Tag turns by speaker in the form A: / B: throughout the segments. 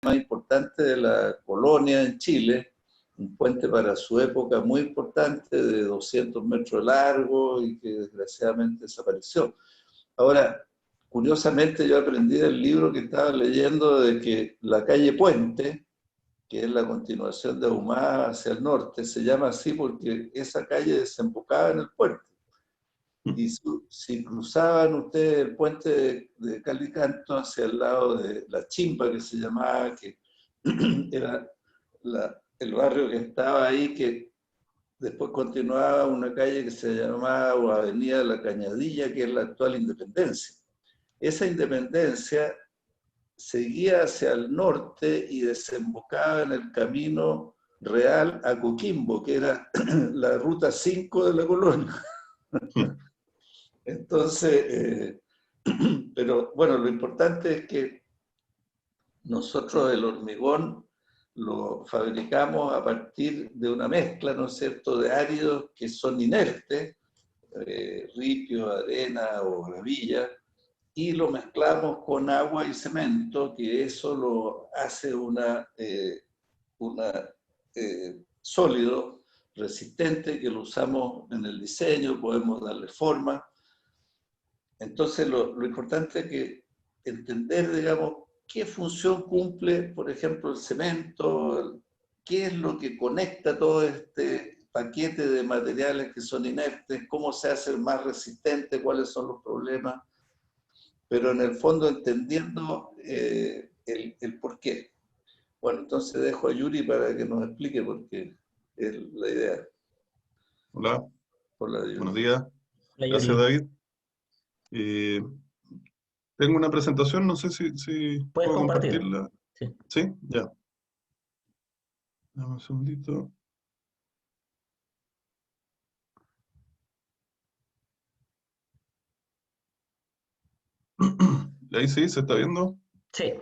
A: más importante de la colonia en Chile, un puente para su época muy importante, de 200 metros de largo y que desgraciadamente desapareció. Ahora, curiosamente yo aprendí del libro que estaba leyendo de que la calle Puente, que es la continuación de Ahumada hacia el norte, se llama así porque esa calle desembocaba en el puente. Y si cruzaban ustedes el puente de Calicanto hacia el lado de La Chimba, que se llamaba, que era el barrio que estaba ahí, que después continuaba una calle que se llamaba o Avenida de la Cañadilla, que es la actual Independencia. Esa Independencia seguía hacia el norte y desembocaba en el camino real a Coquimbo, que era la ruta 5 de la colonia. Entonces, pero bueno, lo importante es que nosotros el hormigón lo fabricamos a partir de una mezcla, ¿no es cierto?, de áridos que son inertes, ripio, arena o gravilla, y lo mezclamos con agua y cemento, que eso lo hace una sólido, resistente, que lo usamos en el diseño, podemos darle forma. Entonces, lo importante es que entender, digamos, qué función cumple, por ejemplo, el cemento, qué es lo que conecta todo este paquete de materiales que son inertes, cómo se hace más resistente, cuáles son los problemas, pero en el fondo entendiendo el por qué. Bueno, entonces dejo a Yuri para que nos explique porque es la idea.
B: Hola.
A: Hola, Yuri.
B: Buenos días.
C: Hola,
B: Gracias,
C: Yuri.
B: David. Tengo una presentación, no sé si
C: ¿Puedes
B: puedo
C: compartir?
B: compartirla.
C: Sí.
B: ¿Sí? Ya. Dame un segundito. Ahí sí, ¿se está viendo?
C: Sí.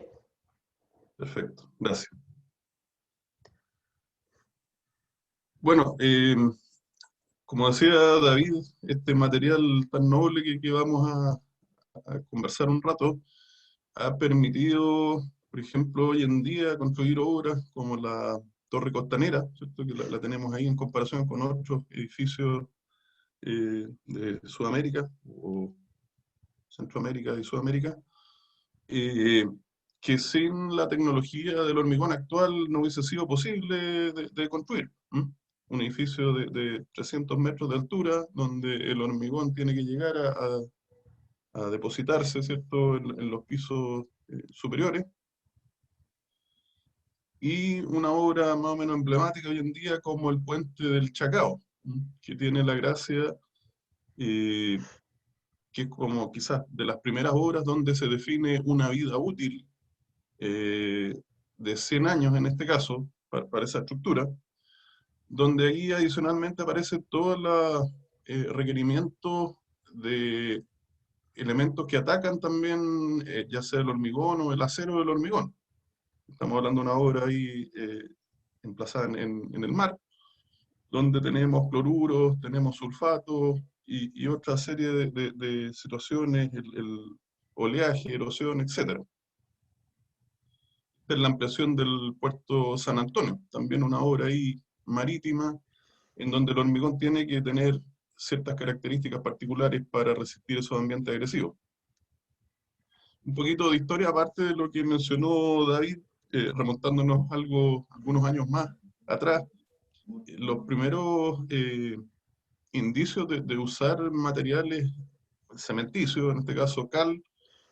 B: Perfecto, gracias. Bueno, como decía David, este material tan noble que vamos a conversar un rato, ha permitido, por ejemplo, hoy en día construir obras como la Torre Costanera, ¿cierto? Que la tenemos ahí en comparación con otros edificios de Sudamérica o Centroamérica y Sudamérica, eh, que sin la tecnología del hormigón actual no hubiese sido posible de construir. ¿M? Un edificio de 300 metros de altura, donde el hormigón tiene que llegar a depositarse, ¿cierto?, en los pisos superiores. Y una obra más o menos emblemática hoy en día como el Puente del Chacao, que tiene la gracia, que es como quizás de las primeras obras donde se define una vida útil de 100 años en este caso, para esa estructura, donde ahí adicionalmente aparecen todos los requerimientos de elementos que atacan también, ya sea el hormigón o el acero del hormigón. Estamos hablando de una obra ahí emplazada en el mar, donde tenemos cloruros, tenemos sulfatos y otra serie de situaciones, el oleaje, erosión, etc. Es la ampliación del puerto San Antonio, también una obra ahí marítima, en donde el hormigón tiene que tener ciertas características particulares para resistir esos ambientes agresivos. Un poquito de historia, aparte de lo que mencionó David, remontándonos algunos años más atrás, los primeros indicios de usar materiales cementicios, en este caso cal,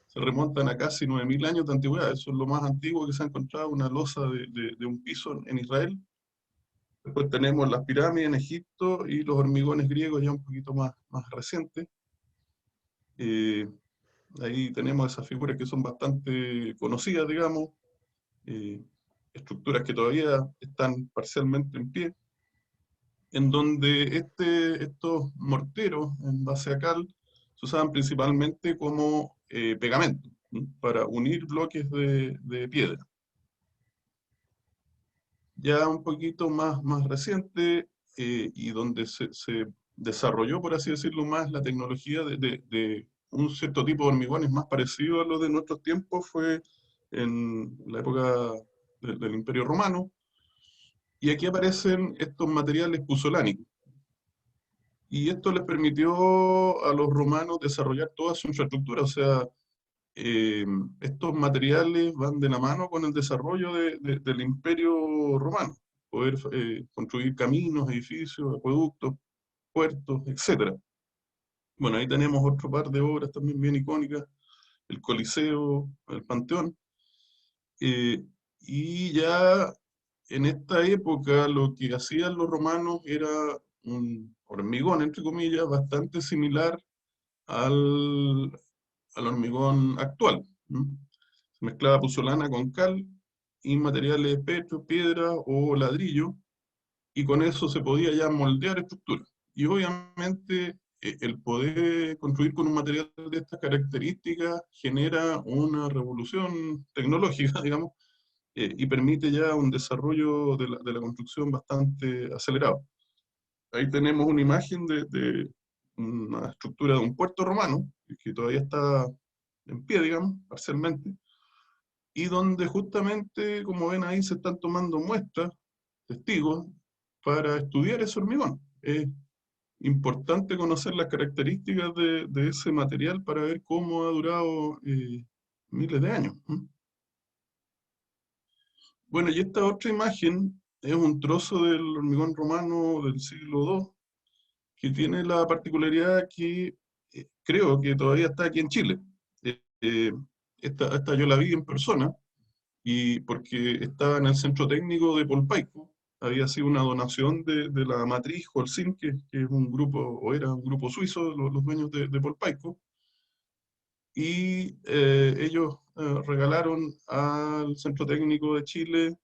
B: se remontan a casi 9000 años de antigüedad. Eso es lo más antiguo que se ha encontrado, una losa de un piso en Israel. Después tenemos las pirámides en Egipto y los hormigones griegos ya un poquito más recientes. Ahí tenemos esas figuras que son bastante conocidas, digamos, estructuras que todavía están parcialmente en pie, en donde estos morteros en base a cal se usaban principalmente como pegamento, ¿sí?, para unir bloques de piedra. Ya un poquito más reciente, y donde se desarrolló, por así decirlo, más la tecnología de un cierto tipo de hormigones más parecido a los de nuestros tiempos, fue en la época del Imperio Romano, y aquí aparecen estos materiales puzolánicos. Y esto les permitió a los romanos desarrollar toda su infraestructura, o sea, eh, estos materiales van de la mano con el desarrollo del Imperio Romano, poder construir caminos, edificios, acueductos, puertos, etcétera. Bueno, ahí tenemos otro par de obras también bien icónicas, el Coliseo, el Panteón, eh, y ya en esta época lo que hacían los romanos era un hormigón, entre comillas, bastante similar al, al hormigón actual. ¿No? Se mezclaba puzolana con cal y materiales de pecho, piedra o ladrillo, y con eso se podía ya moldear estructuras. Y obviamente el poder construir con un material de estas características genera una revolución tecnológica, digamos, y permite ya un desarrollo de la construcción bastante acelerado. Ahí tenemos una imagen de una estructura de un puerto romano, que todavía está en pie, digamos, parcialmente, y donde justamente, como ven ahí, se están tomando muestras, testigos, para estudiar ese hormigón. Es importante conocer las características de ese material para ver cómo ha durado miles de años. ¿No? Bueno, y esta otra imagen es un trozo del hormigón romano del siglo II, que tiene la particularidad que creo que todavía está aquí en Chile. Eh, esta yo la vi en persona, y porque estaba en el centro técnico de Polpaico, había sido una donación de la matriz Holcim, que es un grupo, o era un grupo suizo, los dueños de Polpaico, y ellos regalaron al centro técnico de Chile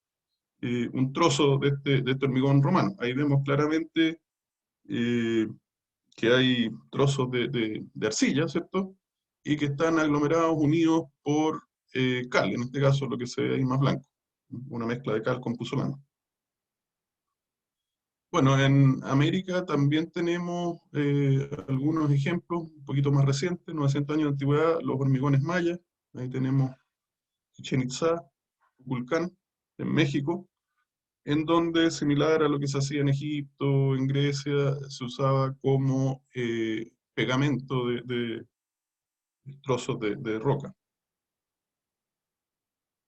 B: un trozo de este hormigón romano. Ahí vemos claramente eh, que hay trozos de arcilla, ¿cierto? Y que están aglomerados, unidos por cal, en este caso lo que se ve ahí más blanco, una mezcla de cal con puzolana. Bueno, en América también tenemos algunos ejemplos, un poquito más recientes, 900 años de antigüedad, los hormigones mayas. Ahí tenemos Chichén Itzá, Vulcán, en México, en donde, similar a lo que se hacía en Egipto, en Grecia, se usaba como pegamento de trozos de roca.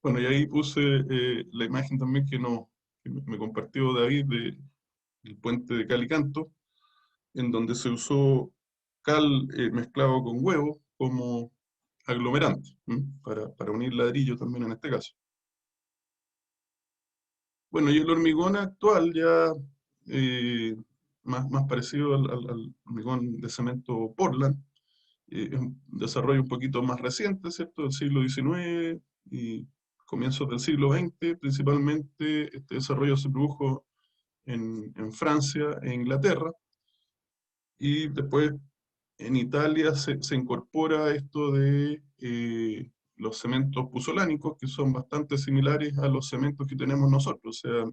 B: Bueno, y ahí puse la imagen también que me compartió David del puente de Calicanto, en donde se usó cal mezclado con huevo como aglomerante, ¿m? Para unir ladrillo también en este caso. Bueno, y el hormigón actual ya más parecido al hormigón de cemento Portland, es un desarrollo un poquito más reciente, ¿cierto? Del siglo XIX y comienzos del siglo XX, principalmente este desarrollo se produjo en Francia e Inglaterra, y después en Italia se incorpora esto de los cementos puzolánicos, que son bastante similares a los cementos que tenemos nosotros, o sea,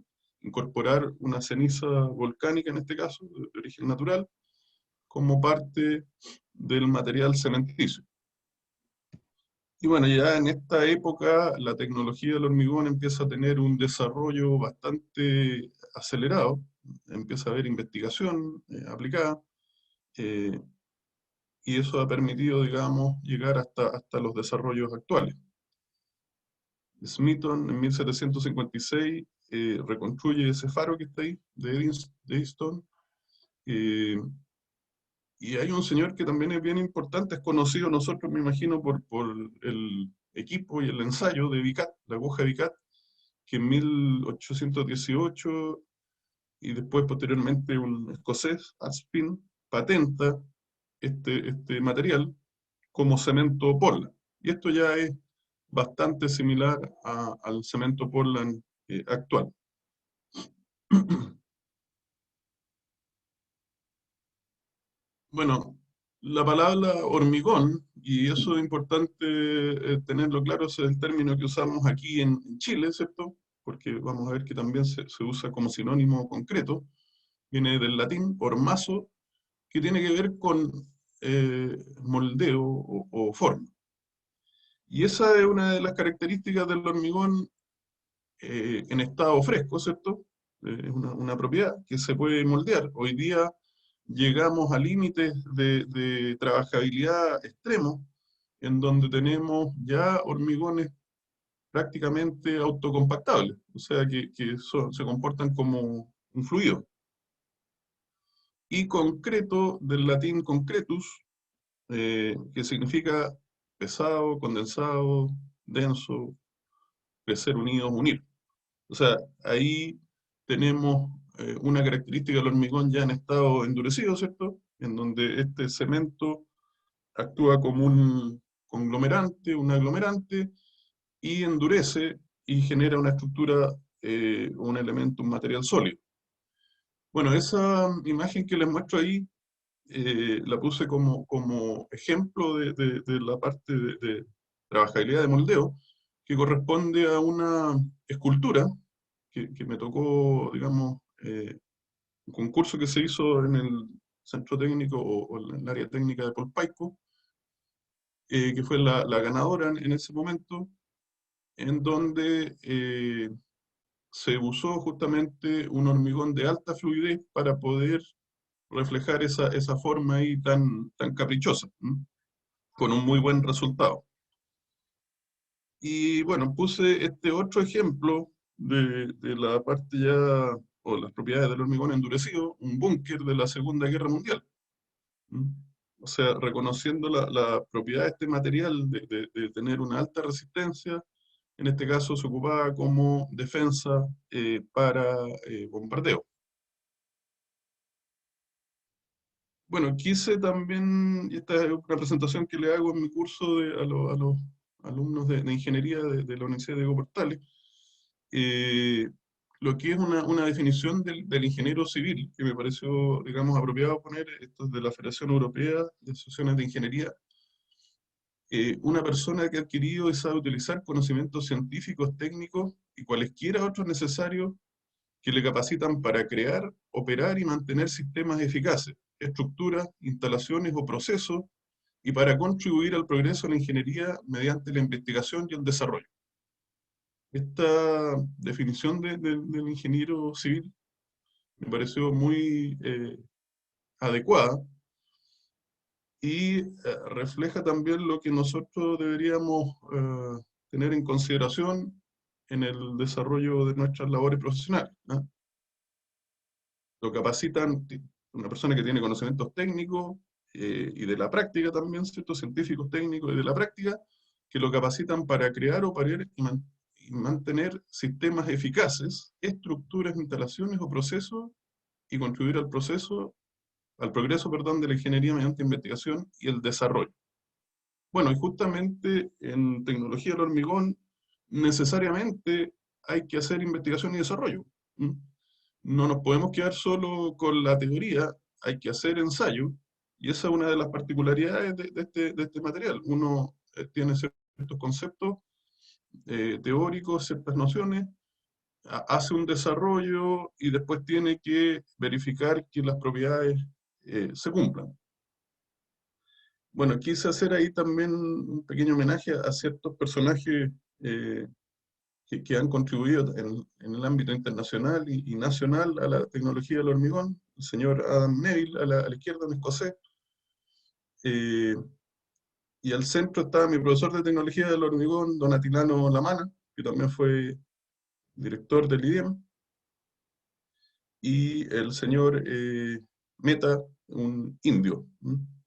B: incorporar una ceniza volcánica, en este caso, de origen natural, como parte del material cementicio. Y bueno, ya en esta época la tecnología del hormigón empieza a tener un desarrollo bastante acelerado, empieza a haber investigación aplicada, eh, y eso ha permitido, digamos, llegar hasta los desarrollos actuales. Smithson en 1756 reconstruye ese faro que está ahí, de Easton, eh, y hay un señor que también es bien importante, es conocido nosotros, me imagino, por el equipo y el ensayo de Vicat, la aguja Vicat, que en 1818 y después posteriormente un escocés, Aspin, patenta este material como cemento Portland. Y esto ya es bastante similar al cemento Portland actual. Bueno, la palabra hormigón, y eso es importante tenerlo claro, ese es el término que usamos aquí en Chile, ¿cierto? Porque vamos a ver que también se usa como sinónimo concreto, viene del latín hormazo, que tiene que ver con moldeo o forma. Y esa es una de las características del hormigón en estado fresco, ¿cierto? Es una propiedad que se puede moldear. Hoy día llegamos a límites de trabajabilidad extremos, en donde tenemos ya hormigones prácticamente autocompactables, o sea se comportan como un fluido. Y concreto, del latín concretus, que significa pesado, condensado, denso, crecer unidos, unir. O sea, ahí tenemos una característica del hormigón ya en estado endurecido, ¿cierto? En donde este cemento actúa como un aglomerante, y endurece y genera una estructura, un elemento, un material sólido. Bueno, esa imagen que les muestro ahí la puse como ejemplo de la parte de trabajabilidad de moldeo, que corresponde a una escultura que me tocó, digamos, un concurso que se hizo en el centro técnico o en el área técnica de Polpaico, que fue la ganadora en ese momento, en donde se usó justamente un hormigón de alta fluidez para poder reflejar esa forma ahí tan caprichosa, ¿m? Con un muy buen resultado. Y bueno, puse este otro ejemplo de la parte ya, o las propiedades del hormigón endurecido, un búnker de la Segunda Guerra Mundial. ¿M? O sea, reconociendo la propiedad de este material de tener una alta resistencia, en este caso se ocupaba como defensa para bombardeo. Bueno, quise también, y esta es una presentación que le hago en mi curso a los alumnos de ingeniería de la Universidad de Diego Portales, eh, lo que es una definición del ingeniero civil, que me pareció, digamos, apropiado poner, esto es de la Federación Europea de Asociaciones de Ingeniería, una persona que ha adquirido y sabe utilizar conocimientos científicos, técnicos y cualesquiera otros necesarios que le capacitan para crear, operar y mantener sistemas eficaces, estructuras, instalaciones o procesos, y para contribuir al progreso de la ingeniería mediante la investigación y el desarrollo. Esta definición del ingeniero civil me pareció muy adecuada y refleja también lo que nosotros deberíamos tener en consideración en el desarrollo de nuestras labores profesionales, ¿no? Lo capacitan una persona que tiene conocimientos técnicos y de la práctica también, ciertos científicos técnicos y de la práctica, que lo capacitan para crear, operar y mantener sistemas eficaces, estructuras, instalaciones o procesos, y contribuir al progreso, perdón, de la ingeniería mediante investigación y el desarrollo. Bueno, y justamente en tecnología del hormigón, necesariamente hay que hacer investigación y desarrollo. ¿M? No nos podemos quedar solo con la teoría, hay que hacer ensayo, y esa es una de las particularidades de este material. Uno tiene ciertos conceptos teóricos, ciertas nociones, hace un desarrollo y después tiene que verificar que las propiedades se cumplan. Bueno, quise hacer ahí también un pequeño homenaje a ciertos personajes eh, que han contribuido en el ámbito internacional y nacional a la tecnología del hormigón. El señor Adam Neville a la izquierda, un escocés, eh, y al centro estaba mi profesor de tecnología del hormigón, don Atilano Lamana, que también fue director del IDEM, y el señor Meta, un indio,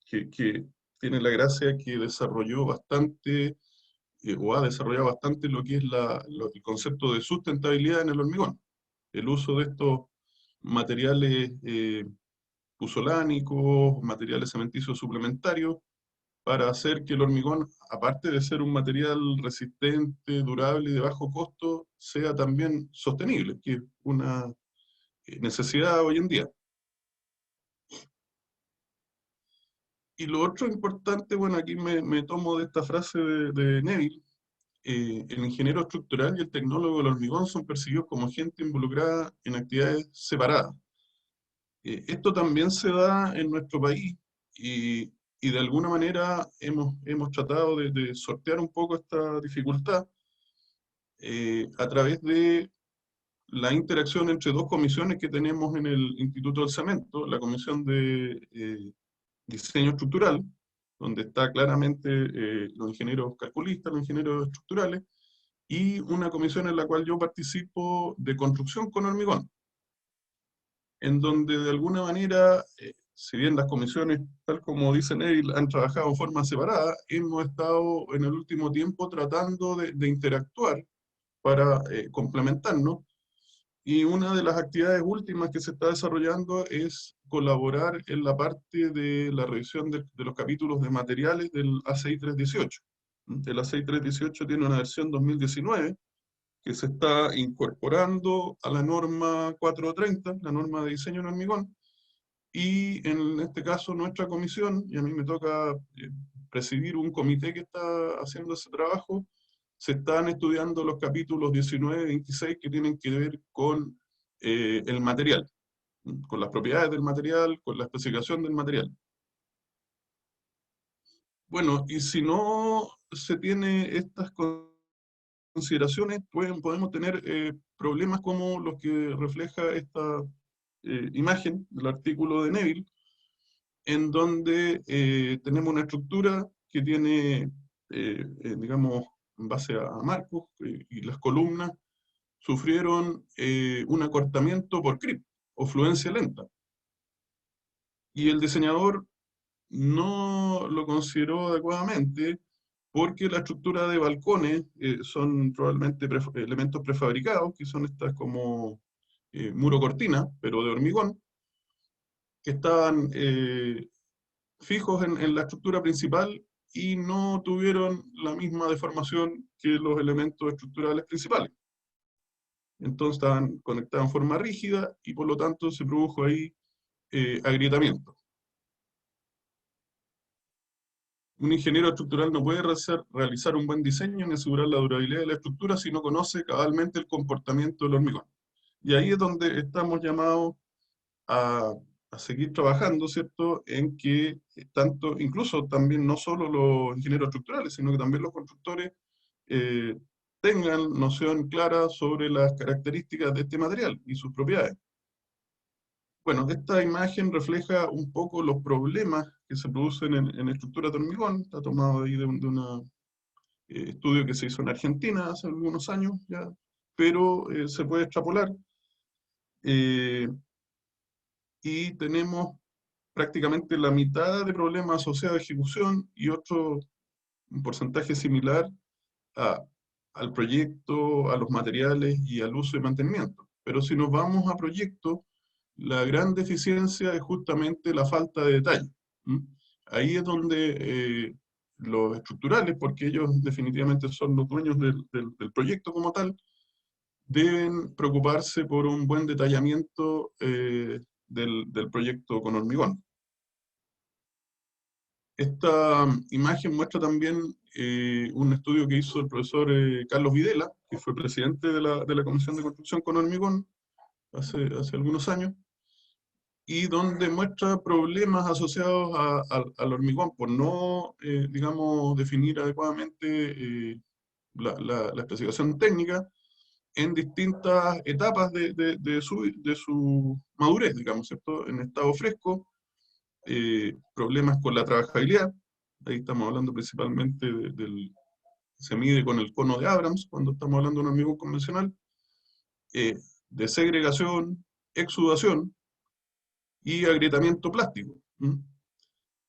B: que tiene la gracia que desarrolló bastante, o ha desarrollado bastante lo que es el concepto de sustentabilidad en el hormigón, el uso de estos materiales puzolánicos, materiales cementicios suplementarios, para hacer que el hormigón, aparte de ser un material resistente, durable y de bajo costo, sea también sostenible, que es una necesidad hoy en día. Y lo otro importante, bueno, aquí me tomo de esta frase de Neville, el ingeniero estructural y el tecnólogo del hormigón son percibidos como gente involucrada en actividades separadas. Esto también se da en nuestro país y de alguna manera hemos tratado de sortear un poco esta dificultad a través de la interacción entre dos comisiones que tenemos en el Instituto del Cemento, la comisión de diseño estructural, donde está claramente los ingenieros calculistas, los ingenieros estructurales, y una comisión en la cual yo participo de construcción con hormigón, en donde de alguna manera, si bien las comisiones, tal como dice Neville, han trabajado en forma separada, hemos estado en el último tiempo tratando de interactuar para complementarnos. Y una de las actividades últimas que se está desarrollando es colaborar en la parte de la revisión de los capítulos de materiales del ACI 318. El ACI 318 tiene una versión 2019 que se está incorporando a la norma 430, la norma de diseño en hormigón, y en este caso nuestra comisión, y a mí me toca presidir un comité que está haciendo ese trabajo, se están estudiando los capítulos 19 y 26 que tienen que ver con el material, con las propiedades del material, con la especificación del material. Bueno, y si no se tiene estas consideraciones, podemos tener problemas como los que refleja esta imagen del artículo de Neville, en donde tenemos una estructura que tiene, digamos, en base a marcos, y las columnas sufrieron un acortamiento por creep o fluencia lenta. Y el diseñador no lo consideró adecuadamente porque la estructura de balcones son probablemente elementos prefabricados, que son estas como muro cortina, pero de hormigón, que estaban fijos en la estructura principal y no tuvieron la misma deformación que los elementos estructurales principales. Entonces estaban conectados en forma rígida y por lo tanto se produjo ahí agrietamiento. Un ingeniero estructural no puede realizar un buen diseño ni asegurar la durabilidad de la estructura si no conoce cabalmente el comportamiento del hormigón. Y ahí es donde estamos llamados a, a seguir trabajando, ¿cierto? En que tanto, incluso también no solo los ingenieros estructurales, sino que también los constructores eh, tengan noción clara sobre las características de este material y sus propiedades. Bueno, esta imagen refleja un poco los problemas que se producen en estructuras de hormigón. Está tomado ahí de un estudio que se hizo en Argentina hace algunos años ya, pero se puede extrapolar. Eh, y tenemos prácticamente la mitad de problemas asociados a ejecución y otro un porcentaje similar a- al proyecto, a los materiales y al uso y mantenimiento. Pero si nos vamos a proyectos, la gran deficiencia es justamente la falta de detalle. ¿Mm? Ahí es donde los estructurales, porque ellos definitivamente son los dueños del proyecto como tal, deben preocuparse por un buen detallamiento del proyecto con hormigón. Esta imagen muestra también un estudio que hizo el profesor Carlos Videla, que fue presidente de la Comisión de Construcción con Hormigón hace algunos años, y donde muestra problemas asociados al hormigón por no, digamos, definir adecuadamente la especificación técnica en distintas etapas de su madurez, digamos, ¿cierto? En estado fresco, problemas con la trabajabilidad, ahí estamos hablando principalmente se mide con el cono de Abrams cuando estamos hablando de un hormigón convencional, eh, de segregación, exudación y agrietamiento plástico.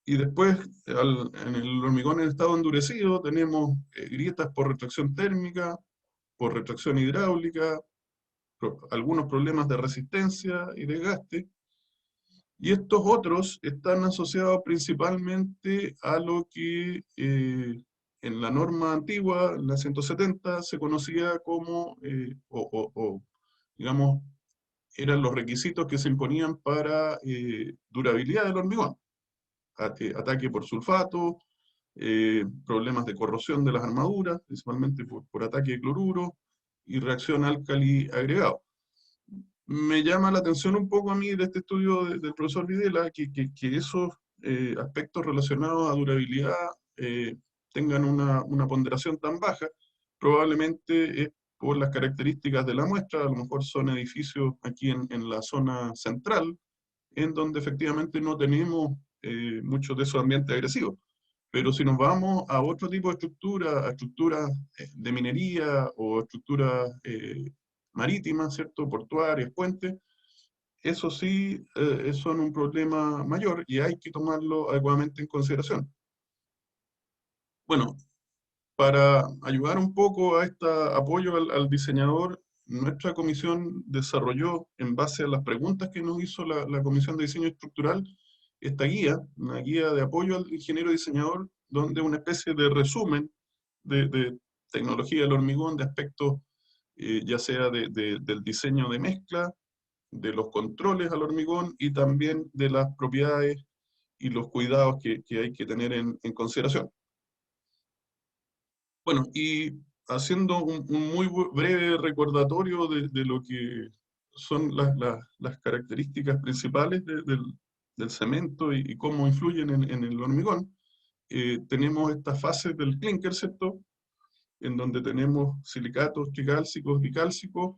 B: Y después, en el hormigón en estado endurecido, tenemos grietas por retracción térmica, por retracción hidráulica, algunos problemas de resistencia y desgaste. Y estos otros están asociados principalmente a lo que en la norma antigua, en la 170, se conocía como, digamos, eran los requisitos que se imponían para durabilidad del hormigón. Ataque por sulfato, problemas de corrosión de las armaduras, principalmente por ataque de cloruro, y reacción álcali agregado. Me llama la atención un poco a mí de este estudio del profesor Videla que esos aspectos relacionados a durabilidad tengan una ponderación tan baja. Probablemente es por las características de la muestra. A lo mejor son edificios aquí en la zona central, en donde efectivamente no tenemos muchos de esos ambientes agresivos. Pero si nos vamos a otro tipo de estructura, a estructuras de minería o estructuras marítimas, ¿cierto? Portuarias, puentes, eso sí son un problema mayor y hay que tomarlo adecuadamente en consideración. Bueno, para ayudar un poco a este apoyo al diseñador, nuestra comisión desarrolló, en base a las preguntas que nos hizo la Comisión de Diseño Estructural, esta guía, una guía de apoyo al ingeniero diseñador, donde una especie de resumen de tecnología del hormigón, de aspectos ya sea del diseño de mezcla, de los controles al hormigón y también de las propiedades y los cuidados que hay que tener en consideración. Bueno, y haciendo un muy breve recordatorio de lo que son las características principales del cemento y cómo influyen en el hormigón, tenemos estas fases del clinker, ¿cierto? En donde tenemos silicatos tricálcicos, bicálcicos,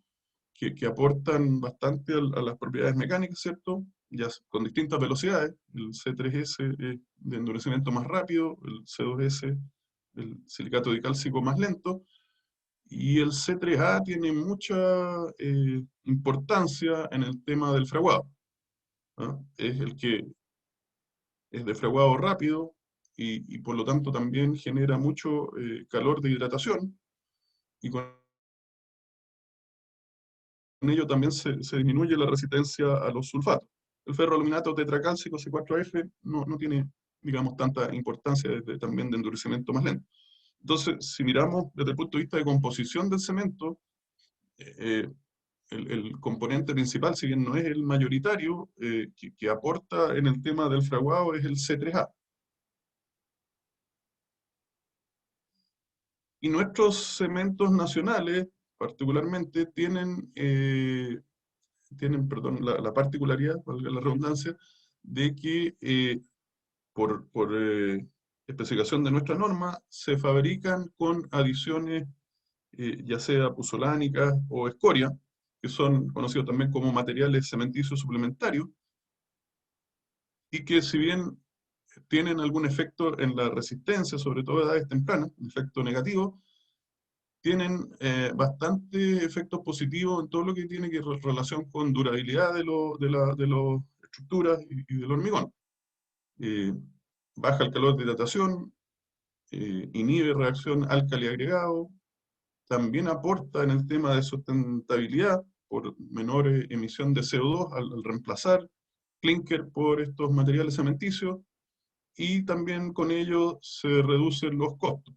B: que aportan bastante a las propiedades mecánicas, ¿cierto? Ya con distintas velocidades. El C3S es de endurecimiento más rápido, el C2S, el silicato dicálcico más lento, y el C3A tiene mucha importancia en el tema del fraguado, ¿ah? Es el que es de fraguado rápido y por lo tanto también genera mucho calor de hidratación, y con ello también se disminuye la resistencia a los sulfatos. El ferroaluminato tetracálcico C4F no tiene, digamos, tanta importancia también de endurecimiento más lento. Entonces, si miramos desde el punto de vista de composición del cemento, eh, el componente principal, si bien no es el mayoritario, que aporta en el tema del fraguado es el C3A. Y nuestros cementos nacionales, particularmente, tienen, perdón, la particularidad, valga la redundancia, de que por especificación de nuestra norma, se fabrican con adiciones, ya sea puzolánicas o escoria, que son conocidos también como materiales cementicios suplementarios, y que si bien tienen algún efecto en la resistencia, sobre todo a edades tempranas, un efecto negativo, tienen bastante efectos positivos en todo lo que tiene que relación con durabilidad de las estructuras y del hormigón. Eh, Baja el calor de hidratación, inhibe reacción álcali-agregado, también aporta en el tema de sustentabilidad por menor emisión de CO2 al reemplazar clinker por estos materiales cementicios, y también con ello se reducen los costos.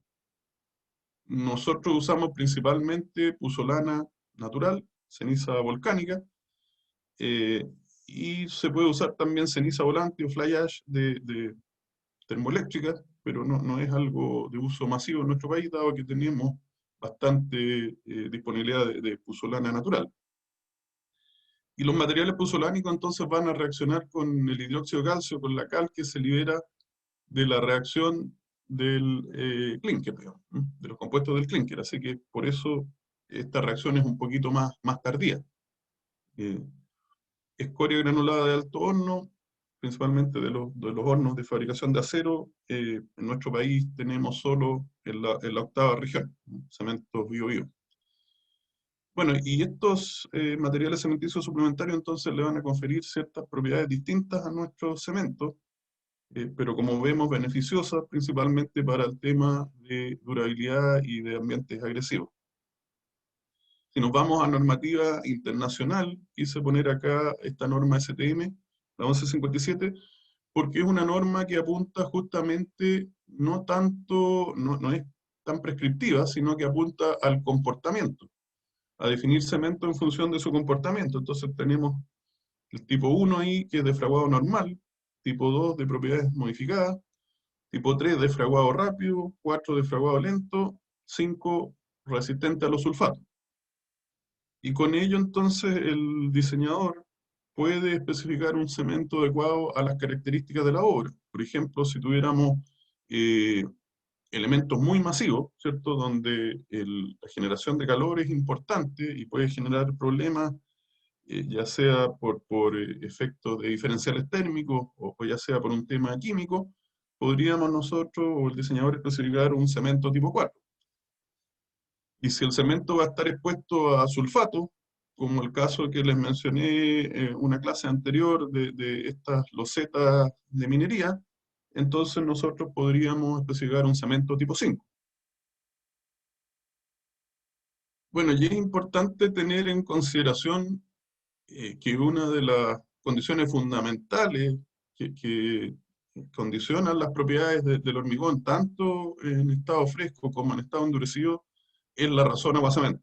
B: Nosotros usamos principalmente puzolana natural, ceniza volcánica, eh, y se puede usar también ceniza volante o fly ash de termoeléctricas, pero no es algo de uso masivo en nuestro país, dado que tenemos bastante disponibilidad de puzolana natural. Y los materiales puzolánicos entonces van a reaccionar con el hidróxido de calcio, con la cal que se libera de la reacción del clinker, digamos, ¿no? De los compuestos del clinker. Así que por eso esta reacción es un poquito más tardía. Eh, Escoria granulada de alto horno, principalmente de los hornos de fabricación de acero. En nuestro país tenemos solo en la octava región, ¿no? Cementos Bio. Bueno, y estos materiales cementicios suplementarios entonces le van a conferir ciertas propiedades distintas a nuestros cementos, pero como vemos beneficiosas principalmente para el tema de durabilidad y de ambientes agresivos. Si nos vamos a normativa internacional, quise poner acá esta norma STM, la 1157, porque es una norma que apunta justamente no tanto, no es tan prescriptiva, sino que apunta al comportamiento, a definir cemento en función de su comportamiento. Entonces tenemos el tipo 1 ahí, que es de fraguado normal, tipo 2 de propiedades modificadas, tipo 3 de fraguado rápido, 4 de fraguado lento, 5 resistente a los sulfatos. Y con ello entonces el diseñador puede especificar un cemento adecuado a las características de la obra. Por ejemplo, si tuviéramos elementos muy masivos, ¿cierto? Donde la generación de calor es importante y puede generar problemas, ya sea por efectos de diferenciales térmicos o ya sea por un tema químico, podríamos nosotros o el diseñador especificar un cemento tipo 4. Y si el cemento va a estar expuesto a sulfato, como el caso que les mencioné en una clase anterior de estas losetas de minería, entonces nosotros podríamos especificar un cemento tipo 5. Bueno, y es importante tener en consideración que una de las condiciones fundamentales que condicionan las propiedades del hormigón, tanto en estado fresco como en estado endurecido, es la razón agua-cemento.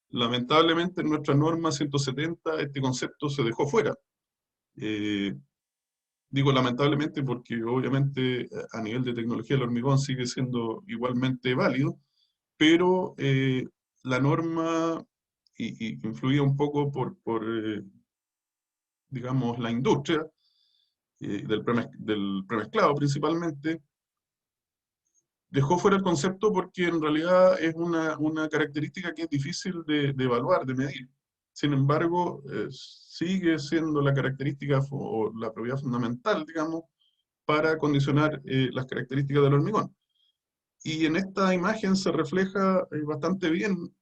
B: Lamentablemente en nuestra norma 170 este concepto se dejó fuera. Eh, Digo lamentablemente porque obviamente a nivel de tecnología el hormigón sigue siendo igualmente válido, pero la norma y influía un poco por digamos, la industria del premezclado principalmente, dejó fuera el concepto porque en realidad es una característica que es difícil de evaluar, de medir. Sin embargo, sigue siendo la característica o la propiedad fundamental, digamos, para condicionar las características del hormigón. Y en esta imagen se refleja bastante bien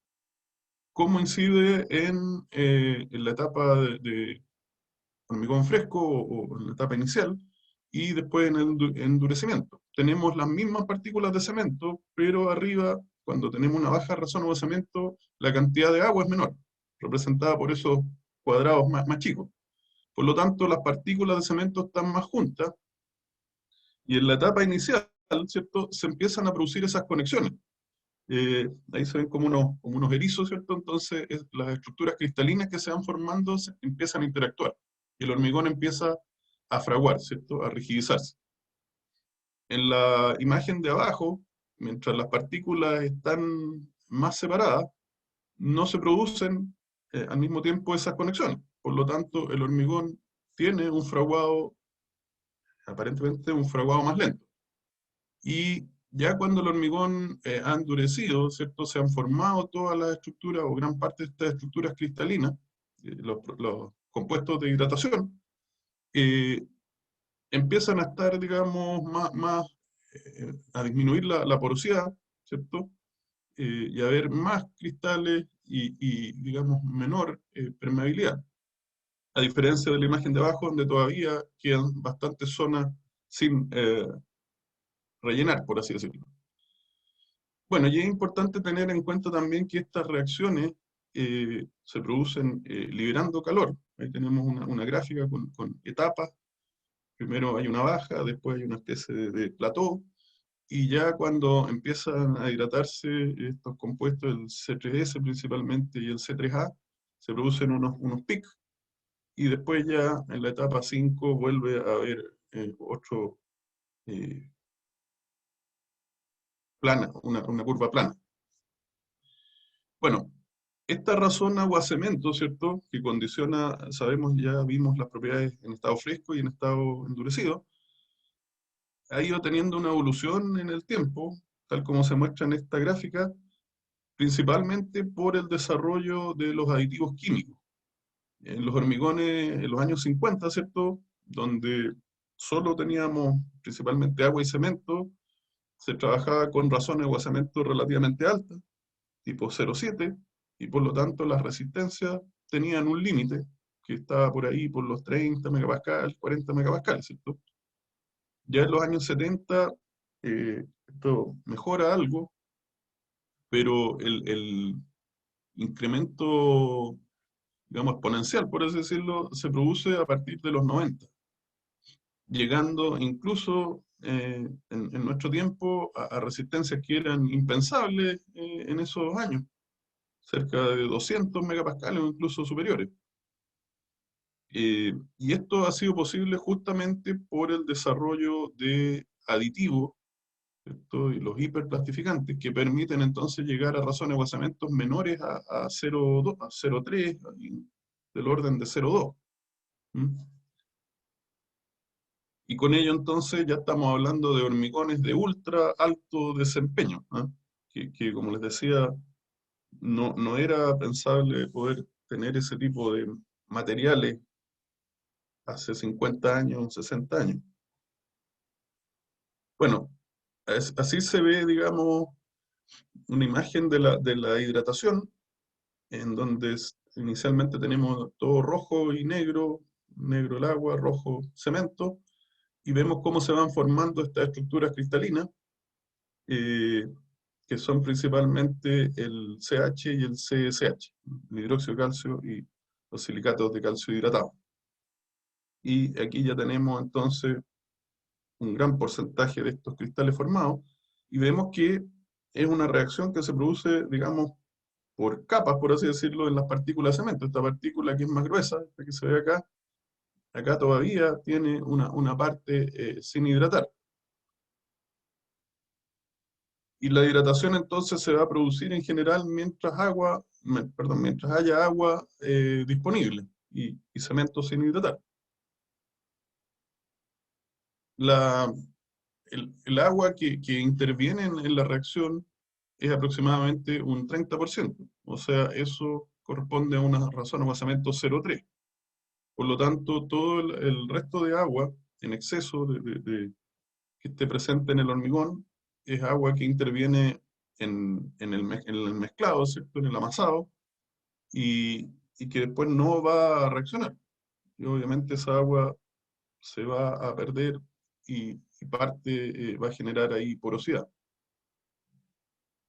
B: cómo incide en la etapa de hormigón fresco o en la etapa inicial, y después en el endurecimiento. Tenemos las mismas partículas de cemento, pero arriba, cuando tenemos una baja razón de cemento, la cantidad de agua es menor, representada por esos cuadrados más chicos. Por lo tanto, las partículas de cemento están más juntas, y en la etapa inicial, ¿cierto?, se empiezan a producir esas conexiones. Ahí se ven como unos erizos, ¿cierto? Entonces, las estructuras cristalinas que se van formando empiezan a interactuar y el hormigón empieza a fraguar, ¿cierto? A rigidizarse. En la imagen de abajo, mientras las partículas están más separadas, no se producen al mismo tiempo esas conexiones. Por lo tanto, el hormigón tiene un fraguado, aparentemente un fraguado más lento. Y ya cuando el hormigón ha endurecido, ¿cierto? Se han formado todas las estructuras o gran parte de estas estructuras cristalinas, los compuestos de hidratación, eh, empiezan a estar, digamos, a disminuir la porosidad, ¿cierto? Y a haber más cristales digamos, menor permeabilidad. A diferencia de la imagen de abajo, donde todavía quedan bastantes zonas sin rellenar, por así decirlo. Bueno, y es importante tener en cuenta también que estas reacciones se producen liberando calor. Ahí tenemos una gráfica con etapas. Primero hay una baja, después hay una especie de plató, y ya cuando empiezan a hidratarse estos compuestos, el C3S principalmente y el C3A, se producen unos picos, y después ya en la etapa 5 vuelve a haber otro eh, plana, una curva plana. Bueno, esta razón agua-cemento, ¿cierto? Que condiciona, sabemos, ya vimos las propiedades en estado fresco y en estado endurecido, ha ido teniendo una evolución en el tiempo, tal como se muestra en esta gráfica, principalmente por el desarrollo de los aditivos químicos. En los hormigones, en los años 50, ¿cierto? Donde solo teníamos principalmente agua y cemento, se trabajaba con razones agua-cemento relativamente altas, tipo 0,7, y por lo tanto las resistencias tenían un límite que estaba por ahí por los 30 megapascal, 40 megapascal, ¿cierto? Ya en los años 70 esto mejora algo, pero el incremento, digamos, exponencial, por así decirlo, se produce a partir de los 90, llegando incluso en nuestro tiempo a resistencias que eran impensables en esos años, cerca de 200 megapascales o incluso superiores. Y esto ha sido posible justamente por el desarrollo de aditivos, ¿cierto? Y los hiperplastificantes que permiten entonces llegar a razones de guasamentos menores a 0,2, a 0,3, del orden de 0,2. ¿Mm? Y con ello entonces ya estamos hablando de hormigones de ultra alto desempeño, ¿ah? Que, como les decía, no era pensable poder tener ese tipo de materiales hace 50 años, 60 años. Bueno, así se ve, digamos, una imagen de la hidratación, en donde inicialmente tenemos todo rojo y negro, negro el agua, rojo cemento, y vemos cómo se van formando estas estructuras cristalinas, eh, que son principalmente el CH y el CSH, el hidróxido de calcio y los silicatos de calcio hidratado. Y aquí ya tenemos entonces un gran porcentaje de estos cristales formados, y vemos que es una reacción que se produce, digamos, por capas, por así decirlo, en las partículas de cemento. Esta partícula que es más gruesa, esta que se ve acá, acá todavía tiene una parte sin hidratar. Y la hidratación entonces se va a producir en general mientras haya agua disponible y cemento sin hidratar. La, el agua que interviene en la reacción es aproximadamente un 30%. O sea, eso corresponde a una razón de amasamiento 0,3. Por lo tanto, todo el resto de agua en exceso que esté presente en el hormigón es agua que interviene en el mezclado, ¿cierto? En el amasado, y que después no va a reaccionar. Y obviamente esa agua se va a perder y parte va a generar ahí porosidad.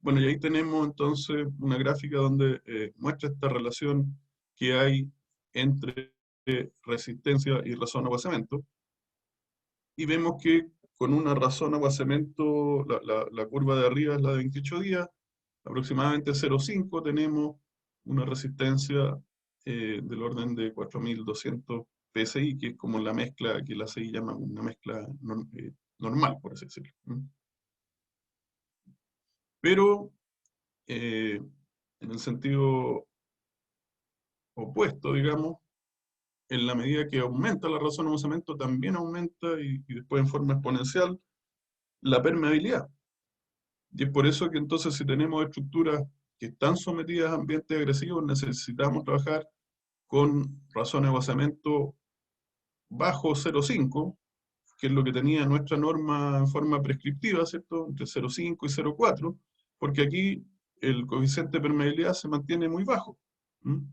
B: Bueno, y ahí tenemos entonces una gráfica donde muestra esta relación que hay entre resistencia y razón agua-cemento. Y vemos que con una razón agua-cemento, la curva de arriba es la de 28 días, aproximadamente 0,5 tenemos una resistencia del orden de 4200 PSI, que es como la mezcla que la CI llama una mezcla normal, por así decirlo. Pero en el sentido opuesto, digamos, en la medida que aumenta la razón de cemento, también aumenta y después en forma exponencial la permeabilidad. Y es por eso que entonces si tenemos estructuras que están sometidas a ambientes agresivos, necesitamos trabajar con razón de cemento bajo 0,5, que es lo que tenía nuestra norma en forma prescriptiva, ¿cierto? Entre 0,5 y 0,4, porque aquí el coeficiente de permeabilidad se mantiene muy bajo. ¿Mm?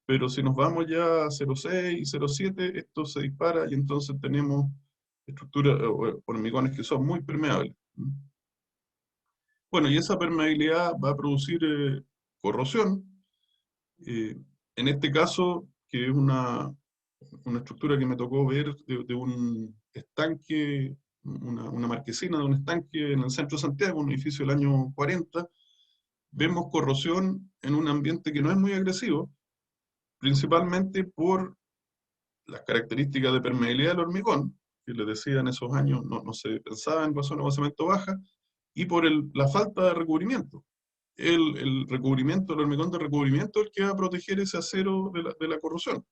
B: Pero si nos vamos ya a 0,6 y 0,7, esto se dispara y entonces tenemos estructuras o hormigones que son muy permeables. ¿Mm? Bueno, y esa permeabilidad va a producir corrosión. eh, en este caso, que es una estructura que me tocó ver de un estanque, una marquesina de un estanque en el centro de Santiago, un edificio del año 40, vemos corrosión en un ambiente que no es muy agresivo, principalmente por las características de permeabilidad del hormigón, que les decía en esos años no se pensaba en razón de cemento baja, y por la falta de recubrimiento. El recubrimiento, el hormigón de recubrimiento es el que va a proteger ese acero de la corrosión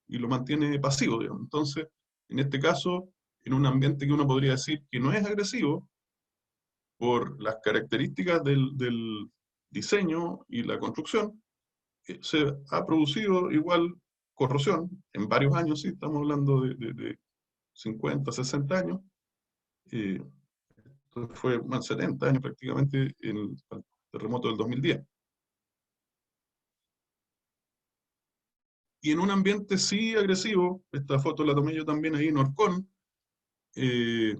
B: y lo mantiene pasivo, digamos. Entonces, en este caso, en un ambiente que uno podría decir que no es agresivo, por las características del diseño y la construcción, se ha producido igual corrosión en varios años, sí, estamos hablando de 50, 60 años, eh, entonces fue más 70 años prácticamente en el terremoto del 2010. Y en un ambiente sí agresivo, esta foto la tomé yo también ahí en Orcón, eh,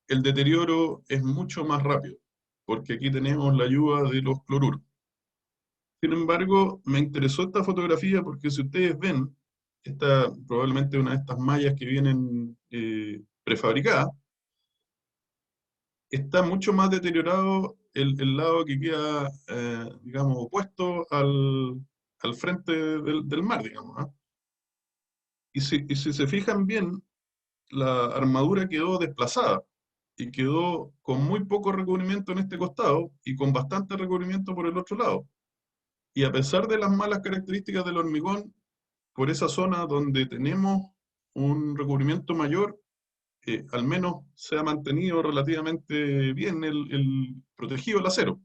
B: el deterioro es mucho más rápido, porque aquí tenemos la ayuda de los cloruros. Sin embargo, me interesó esta fotografía porque si ustedes ven, esta probablemente una de estas mallas que vienen prefabricadas, está mucho más deteriorado el lado que queda, digamos, opuesto al frente del mar, digamos, ¿no? Y si se fijan bien, la armadura quedó desplazada y quedó con muy poco recubrimiento en este costado y con bastante recubrimiento por el otro lado. Y a pesar de las malas características del hormigón, por esa zona donde tenemos un recubrimiento mayor, al menos se ha mantenido relativamente bien protegido el acero.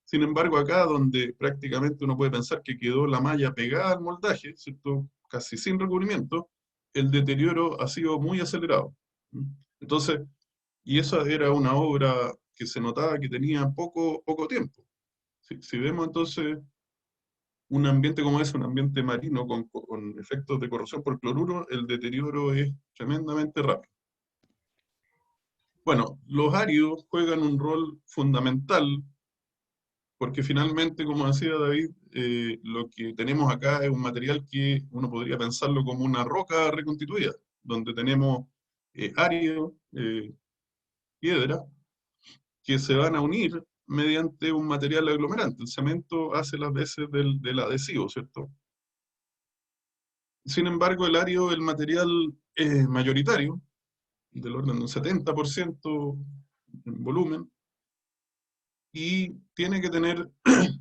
B: Sin embargo, acá donde prácticamente uno puede pensar que quedó la malla pegada al moldaje, ¿cierto? Casi sin recubrimiento, el deterioro ha sido muy acelerado. Entonces, y esa era una obra que se notaba que tenía poco tiempo. Si vemos entonces un ambiente como ese, un ambiente marino con efectos de corrosión por cloruro, el deterioro es tremendamente rápido. Bueno, los áridos juegan un rol fundamental porque finalmente, como decía David, lo que tenemos acá es un material que uno podría pensarlo como una roca reconstituida, donde tenemos árido, piedra, que se van a unir mediante un material aglomerante. El cemento hace las veces del adhesivo, ¿cierto? Sin embargo, el árido, el material mayoritario, del orden de un 70% en volumen, y tiene que tener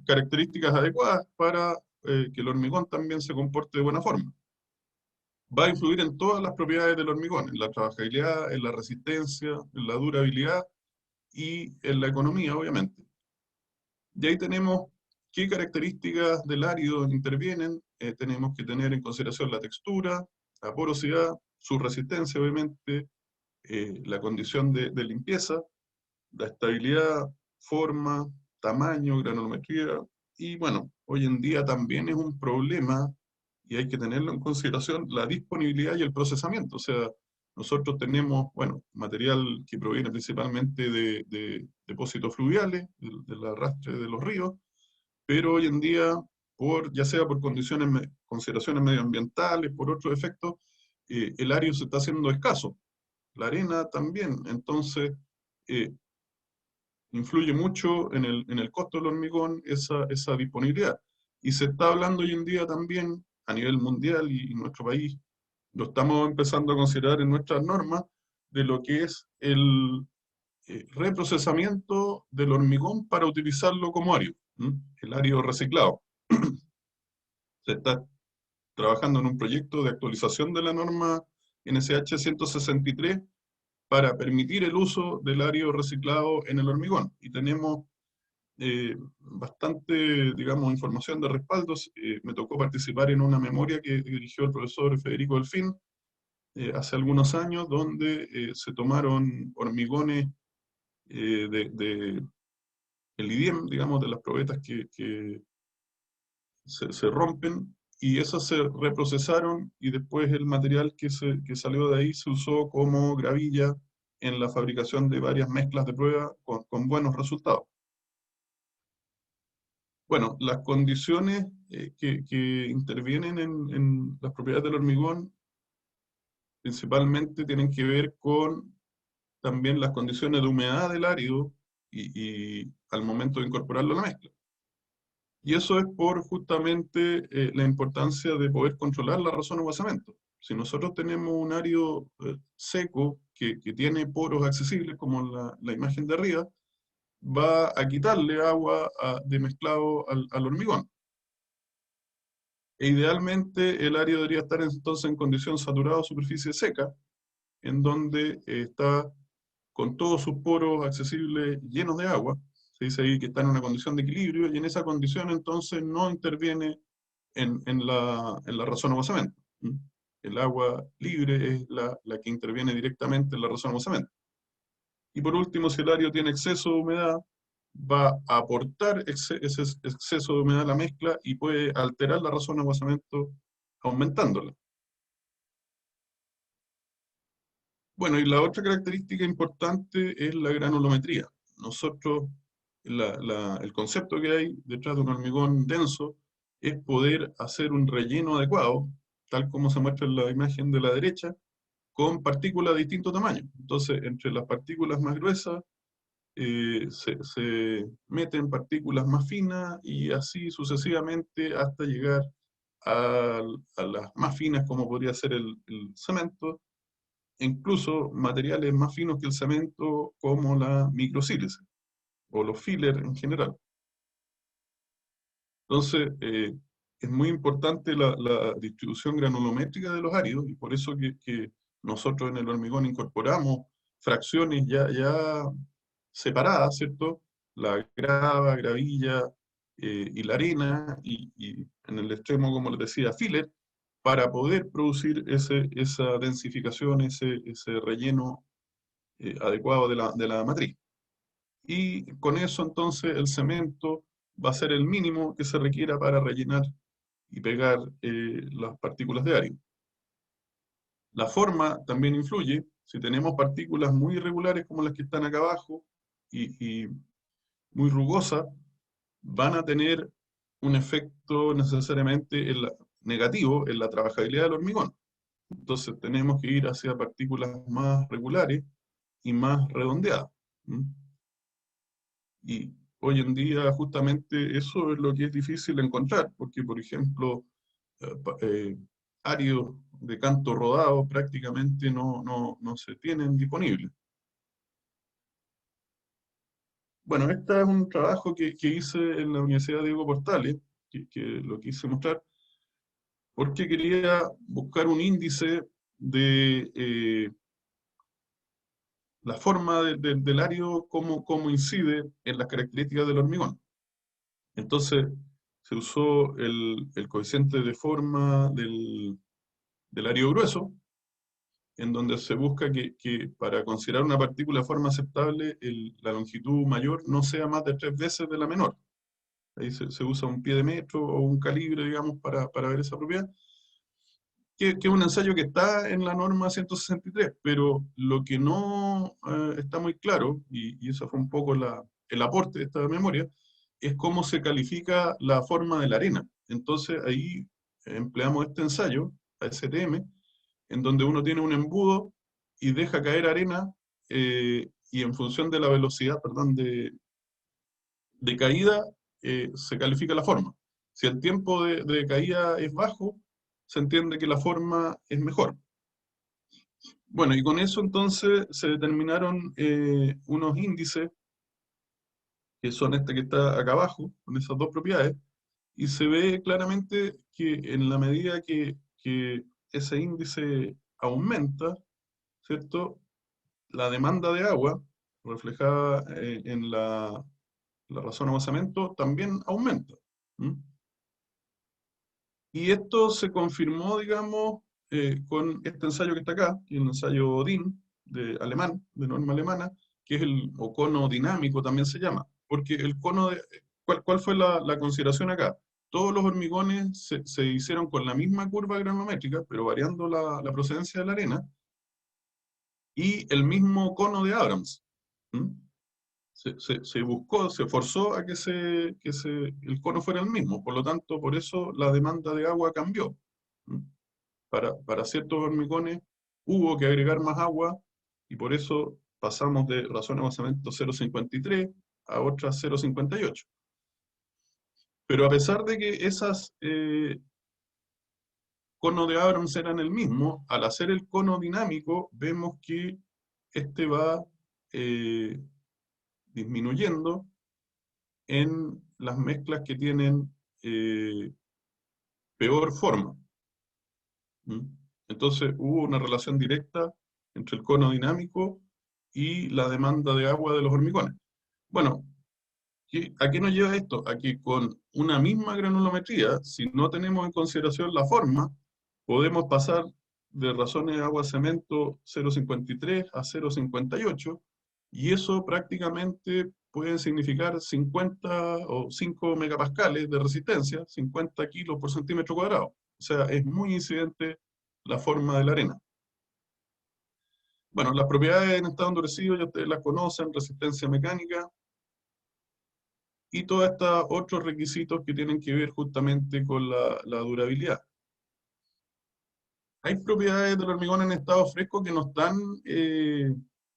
B: características adecuadas para que el hormigón también se comporte de buena forma. Va a influir en todas las propiedades del hormigón, en la trabajabilidad, en la resistencia, en la durabilidad y en la economía, obviamente. Y ahí tenemos qué características del árido intervienen. Tenemos que tener en consideración la textura, la porosidad, su resistencia, obviamente, la condición de limpieza, la estabilidad, forma, tamaño, granulometría. Y bueno, hoy en día también es un problema, y hay que tenerlo en consideración, la disponibilidad y el procesamiento. O sea, nosotros tenemos, bueno, material que proviene principalmente de depósitos fluviales, del arrastre de los ríos, pero hoy en día, ya sea por consideraciones medioambientales, por otros efectos, el árido se está haciendo escaso. La arena también. Entonces, eh, influye mucho en el costo del hormigón esa disponibilidad. Y se está hablando hoy en día también a nivel mundial y en nuestro país, lo estamos empezando a considerar en nuestras normas, de lo que es el reprocesamiento del hormigón para utilizarlo como árido, el árido reciclado. Se está trabajando en un proyecto de actualización de la norma NSH 163 para permitir el uso del árido reciclado en el hormigón. Y tenemos bastante, digamos, información de respaldos. Me tocó participar en una memoria que dirigió el profesor Federico Delfín hace algunos años, donde se tomaron hormigones el IDIEM, digamos, de las probetas que se rompen, y esas se reprocesaron y después el material que salió de ahí se usó como gravilla en la fabricación de varias mezclas de prueba con buenos resultados. Bueno, las condiciones que intervienen en las propiedades del hormigón principalmente tienen que ver con también las condiciones de humedad del árido y al momento de incorporarlo a la mezcla. Y eso es por justamente la importancia de poder controlar la razón de aguasamiento. Si nosotros tenemos un árido seco que tiene poros accesibles, como la imagen de arriba, va a quitarle agua de mezclado al hormigón. E idealmente el área debería estar entonces en condición saturada o superficie seca, en donde está con todos sus poros accesibles llenos de agua. Se dice ahí que está en una condición de equilibrio y en esa condición entonces no interviene en la razón de aguasamiento. El agua libre es la que interviene directamente en la razón de aguasamiento. Y por último, si el área tiene exceso de humedad, va a aportar ese exceso de humedad a la mezcla y puede alterar la razón de aguasamiento aumentándola. Bueno, y la otra característica importante es la granulometría. Nosotros, el concepto que hay detrás de un hormigón denso es poder hacer un relleno adecuado, tal como se muestra en la imagen de la derecha, con partículas de distinto tamaño. Entonces, entre las partículas más gruesas se meten partículas más finas y así sucesivamente hasta llegar a las más finas como podría ser el cemento, e incluso materiales más finos que el cemento como la microsílice o los fillers en general. Entonces, es muy importante la distribución granulométrica de los áridos y por eso que nosotros en el hormigón incorporamos fracciones ya separadas, ¿cierto? La grava, gravilla y la arena, y en el extremo, como les decía, filler, para poder producir esa densificación, ese relleno adecuado de la matriz. Y con eso entonces el cemento va a ser el mínimo que se requiera para rellenar y pegar las partículas de aire. La forma también influye. Si tenemos partículas muy irregulares como las que están acá abajo y muy rugosas, van a tener un efecto necesariamente negativo en la trabajabilidad del hormigón. Entonces tenemos que ir hacia partículas más regulares y más redondeadas. ¿Mm? Y hoy en día justamente eso es lo que es difícil encontrar, porque por ejemplo, áreos de canto rodado prácticamente no se tienen disponibles. Bueno, este es un trabajo que hice en la Universidad Diego Portales, que lo quise mostrar, porque quería buscar un índice de la forma del área, cómo incide en las características del hormigón. Entonces, se usó el coeficiente de forma del área grueso, en donde se busca que para considerar una partícula de forma aceptable, la longitud mayor no sea más de 3 veces de la menor. Ahí se usa un pie de metro o un calibre, digamos, para ver esa propiedad, que es un ensayo que está en la norma 163, pero lo que no está muy claro, y eso fue un poco el aporte de esta memoria, es cómo se califica la forma de la arena. Entonces ahí empleamos este ensayo, ASTM, en donde uno tiene un embudo y deja caer arena, y en función de la velocidad, perdón, de caída, se califica la forma. Si el tiempo de caída es bajo, se entiende que la forma es mejor. Bueno, y con eso entonces se determinaron unos índices, que son este que está acá abajo, con esas dos propiedades, y se ve claramente que en la medida que ese índice aumenta, ¿cierto? La demanda de agua, reflejada en la razón de amasamiento, también aumenta. ¿Mm? Y esto se confirmó, digamos, con este ensayo que está acá, que es el ensayo Odin, de alemán, de norma alemana, que es o cono dinámico también se llama, porque el cono ¿cuál fue la consideración acá? Todos los hormigones se hicieron con la misma curva granométrica, pero variando la procedencia de la arena, y el mismo cono de Abrams. ¿Mm? Se buscó, se forzó a el cono fuera el mismo, por lo tanto, por eso la demanda de agua cambió. ¿Mm? Para ciertos hormigones hubo que agregar más agua y por eso pasamos de razón de amasamiento 0,53 a otras 0,58. Pero a pesar de que esas conos de Abrams eran el mismo, al hacer el cono dinámico vemos que este va eh, disminuyendo en las mezclas que tienen peor forma. ¿Mm? Entonces hubo una relación directa entre el cono dinámico y la demanda de agua de los hormigones. Bueno, ¿a qué nos lleva esto? A que con una misma granulometría, si no tenemos en consideración la forma, podemos pasar de razones de agua-cemento 0,53 a 0,58, y eso prácticamente puede significar 50 o 5 megapascales de resistencia, 50 kilos por centímetro cuadrado. O sea, es muy incidente la forma de la arena. Bueno, las propiedades en estado endurecido ya ustedes las conocen: resistencia mecánica, y todos estos otros requisitos que tienen que ver justamente con la durabilidad. Hay propiedades del hormigón en estado fresco que no están,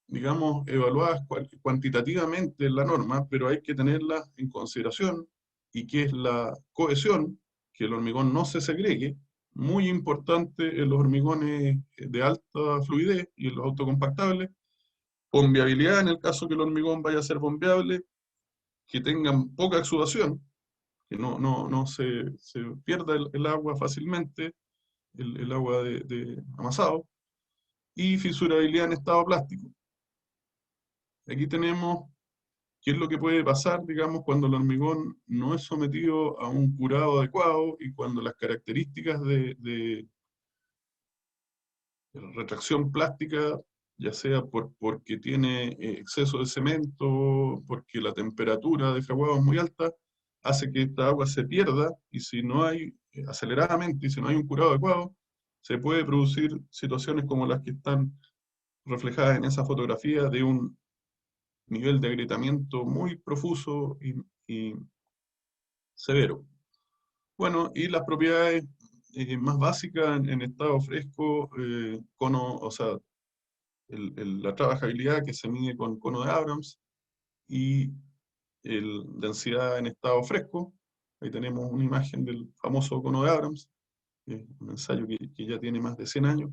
B: digamos, evaluadas cuantitativamente en la norma, pero hay que tenerlas en consideración, y que es la cohesión, que el hormigón no se segregue, muy importante en los hormigones de alta fluidez y en los autocompactables. Bombeabilidad en el caso que el hormigón vaya a ser bombeable, que tengan poca exudación, que no se pierda el agua fácilmente, el agua de amasado, y fisurabilidad en estado plástico. Aquí tenemos qué es lo que puede pasar, digamos, cuando el hormigón no es sometido a un curado adecuado y cuando las características de retracción plástica, ya sea porque tiene exceso de cemento, porque la temperatura de fraguado es muy alta, hace que esta agua se pierda y si no hay, aceleradamente, y si no hay un curado adecuado, se puede producir situaciones como las que están reflejadas en esa fotografía de un nivel de agrietamiento muy profuso y severo. Bueno, y las propiedades más básicas en estado fresco, cono, o sea, la trabajabilidad que se mide con cono de Abrams y densidad en estado fresco. Ahí tenemos una imagen del famoso cono de Abrams, un ensayo que ya tiene más de 100 años.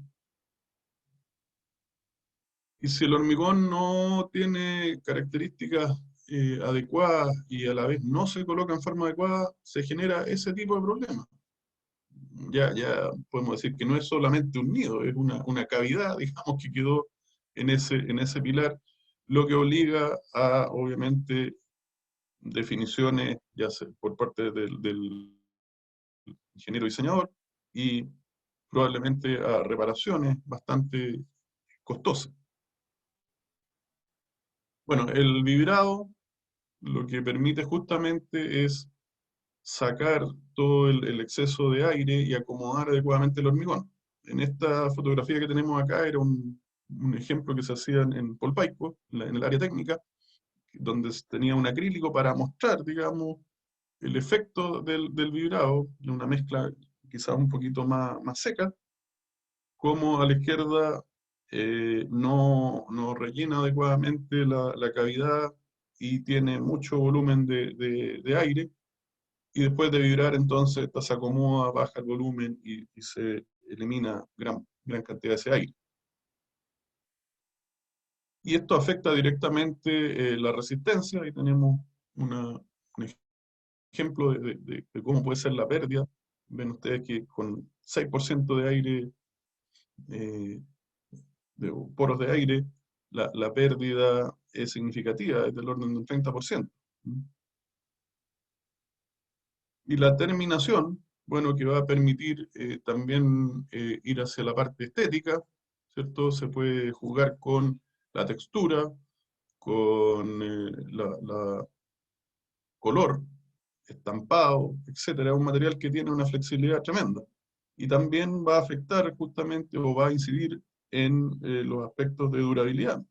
B: Y si el hormigón no tiene características adecuadas y a la vez no se coloca en forma adecuada, se genera ese tipo de problemas. Ya podemos decir que no es solamente un nido, es una cavidad, digamos, que quedó en ese pilar, lo que obliga a, obviamente, definiciones, ya sea por parte del ingeniero diseñador y probablemente a reparaciones bastante costosas. Bueno, el vibrado lo que permite justamente es sacar todo el exceso de aire y acomodar adecuadamente el hormigón. En esta fotografía que tenemos acá era un ejemplo que se hacía en Polpaico, en el área técnica, donde tenía un acrílico para mostrar, digamos, el efecto del vibrado, en una mezcla quizás un poquito más seca, como a la izquierda no rellena adecuadamente la cavidad y tiene mucho volumen de aire, y después de vibrar entonces esta se acomoda, baja el volumen y se elimina gran cantidad de ese aire. Y esto afecta directamente la resistencia, ahí tenemos un ejemplo de cómo puede ser la pérdida. Ven ustedes que con 6% de aire, eh, de poros de aire, la pérdida es significativa, es del orden del 30%. Y la terminación, bueno, que va a permitir también ir hacia la parte estética, ¿cierto? Se puede jugar con la textura, con la color, estampado, etcétera. Es un material que tiene una flexibilidad tremenda. Y también va a afectar justamente o va a incidir en los aspectos de durabilidad.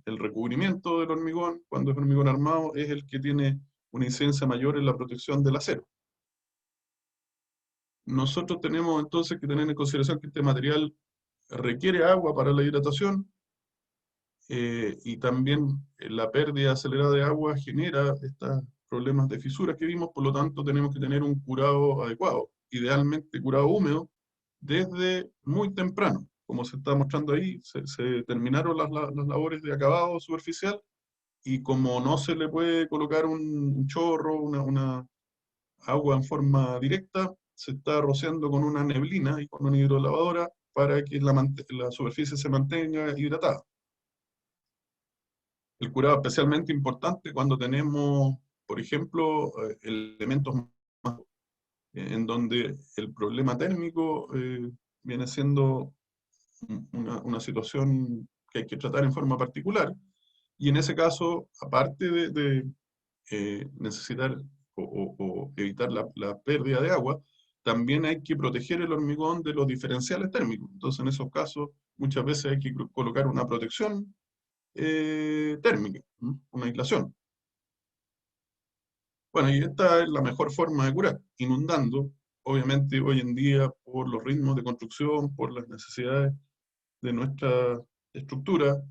B: El recubrimiento del hormigón, cuando es hormigón armado, es el que tiene una incidencia mayor en la protección del acero. Nosotros tenemos entonces que tener en consideración que este material requiere agua para la hidratación y también la pérdida acelerada de agua genera estos problemas de fisuras que vimos, por lo tanto tenemos que tener un curado adecuado, idealmente curado húmedo, desde muy temprano. Como se está mostrando ahí, se terminaron las labores de acabado superficial y como no se le puede colocar un chorro, una agua en forma directa, se está rociando con una neblina y con una hidrolavadora para que la superficie se mantenga hidratada. El curado es especialmente importante cuando tenemos, por ejemplo, elementos en donde el problema térmico viene siendo una situación que hay que tratar en forma particular. Y en ese caso, aparte de necesitar o evitar la pérdida de agua, también hay que proteger el hormigón de los diferenciales térmicos. Entonces, en esos casos, muchas veces hay que colocar una protección térmica, ¿no? Una aislación. Bueno, y esta es la mejor forma de curar, inundando. Obviamente, hoy en día, por los ritmos de construcción, por las necesidades de nuestra estructura,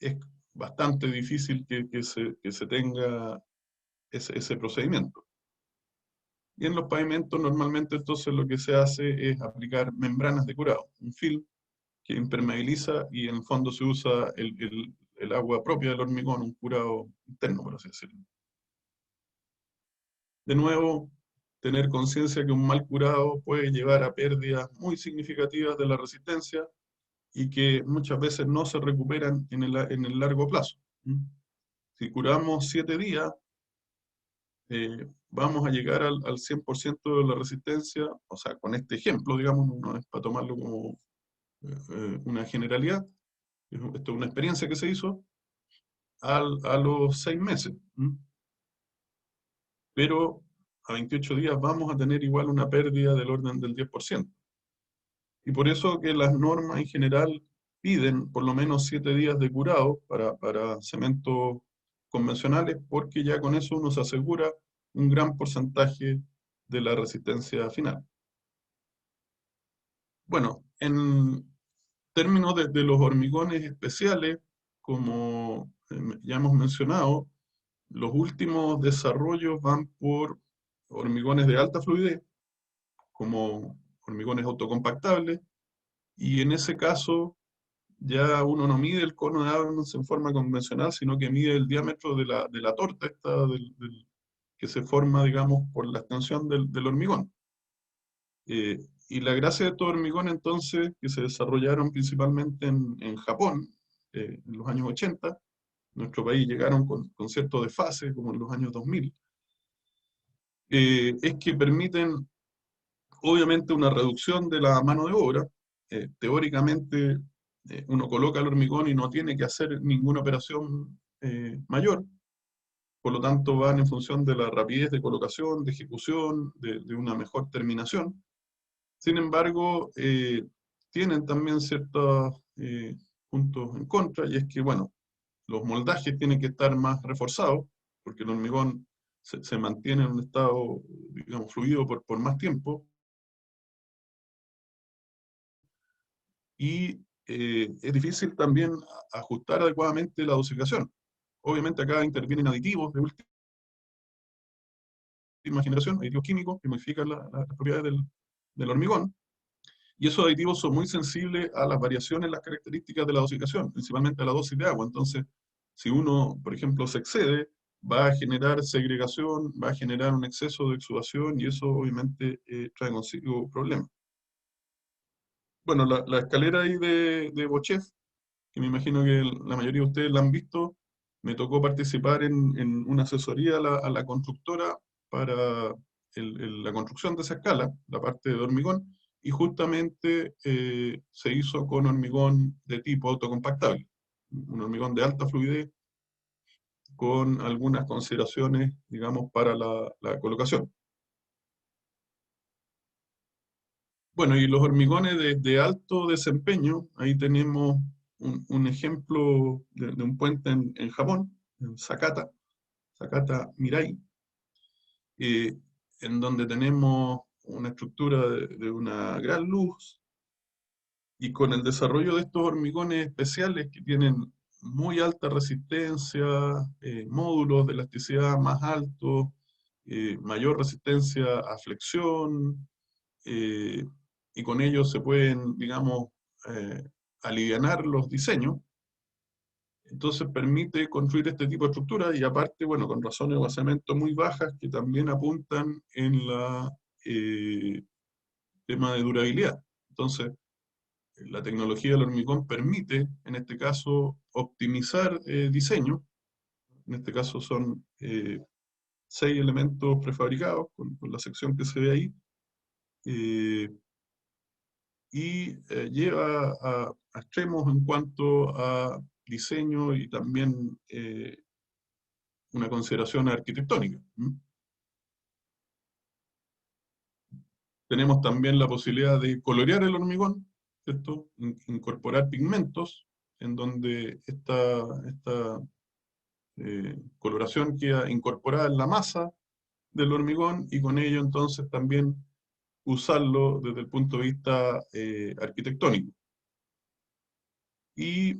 B: es bastante difícil que se tenga ese procedimiento. Y en los pavimentos normalmente entonces lo que se hace es aplicar membranas de curado, un film que impermeabiliza y en el fondo se usa el agua propia del hormigón, un curado interno, por así decirlo. De nuevo, tener conciencia que un mal curado puede llevar a pérdidas muy significativas de la resistencia y que muchas veces no se recuperan en el largo plazo. Si curamos 7 días, vamos a llegar al 100% de la resistencia, o sea, con este ejemplo, digamos, no es para tomarlo como una generalidad, esto es una experiencia que se hizo, a los 6 meses. Pero a 28 días vamos a tener igual una pérdida del orden del 10%. Y por eso que las normas en general piden por lo menos 7 días de curado para cementos convencionales, porque ya con eso uno se asegura un gran porcentaje de la resistencia final. Bueno, en términos de los hormigones especiales, como ya hemos mencionado, los últimos desarrollos van por hormigones de alta fluidez, como hormigones autocompactables, y en ese caso ya uno no mide el cono de Adams en forma convencional, sino que mide el diámetro de la torta esta que se forma, digamos, por la extensión del hormigón. Y la gracia de estos hormigones, entonces, que se desarrollaron principalmente en Japón, en los años 80, nuestro país llegaron con cierto desfase, como en los años 2000, es que permiten, obviamente, una reducción de la mano de obra. Teóricamente, uno coloca el hormigón y no tiene que hacer ninguna operación mayor, por lo tanto van en función de la rapidez de colocación, de ejecución, de una mejor terminación. Sin embargo, tienen también ciertos puntos en contra, y es que, bueno, los moldajes tienen que estar más reforzados, porque el hormigón se mantiene en un estado, digamos, fluido por más tiempo, y es difícil también ajustar adecuadamente la dosificación. Obviamente acá intervienen aditivos de última generación, aditivos químicos que modifican las propiedades del hormigón, y esos aditivos son muy sensibles a las variaciones en las características de la dosificación, principalmente a la dosis de agua. Entonces, si uno, por ejemplo, se excede, va a generar segregación, va a generar un exceso de exudación, y eso obviamente trae consigo problemas. Bueno, la escalera ahí de Bochef, que me imagino que la mayoría de ustedes la han visto, me tocó participar en una asesoría a la constructora para la construcción de esa escala, la parte de hormigón, y justamente se hizo con hormigón de tipo autocompactable, un hormigón de alta fluidez con algunas consideraciones, digamos, para la colocación. Bueno, y los hormigones de alto desempeño, ahí tenemos un ejemplo de un puente en Japón, en Sakata Mirai, eh, en donde tenemos una estructura de una gran luz, y con el desarrollo de estos hormigones especiales que tienen muy alta resistencia, módulos de elasticidad más altos, mayor resistencia a flexión, eh, y con ellos se pueden, digamos, eh, alivianar los diseños. Entonces permite construir este tipo de estructuras, y aparte, bueno, con razones de basamento muy bajas que también apuntan en la tema de durabilidad. Entonces, la tecnología del hormigón permite, en este caso, optimizar diseño. En este caso son 6 elementos prefabricados con la sección que se ve ahí. eh, y lleva a extremos en cuanto a diseño y también una consideración arquitectónica. Tenemos también la posibilidad de colorear el hormigón, ¿cierto? Incorporar pigmentos en donde esta coloración queda incorporada en la masa del hormigón, y con ello entonces también usarlo desde el punto de vista arquitectónico. Y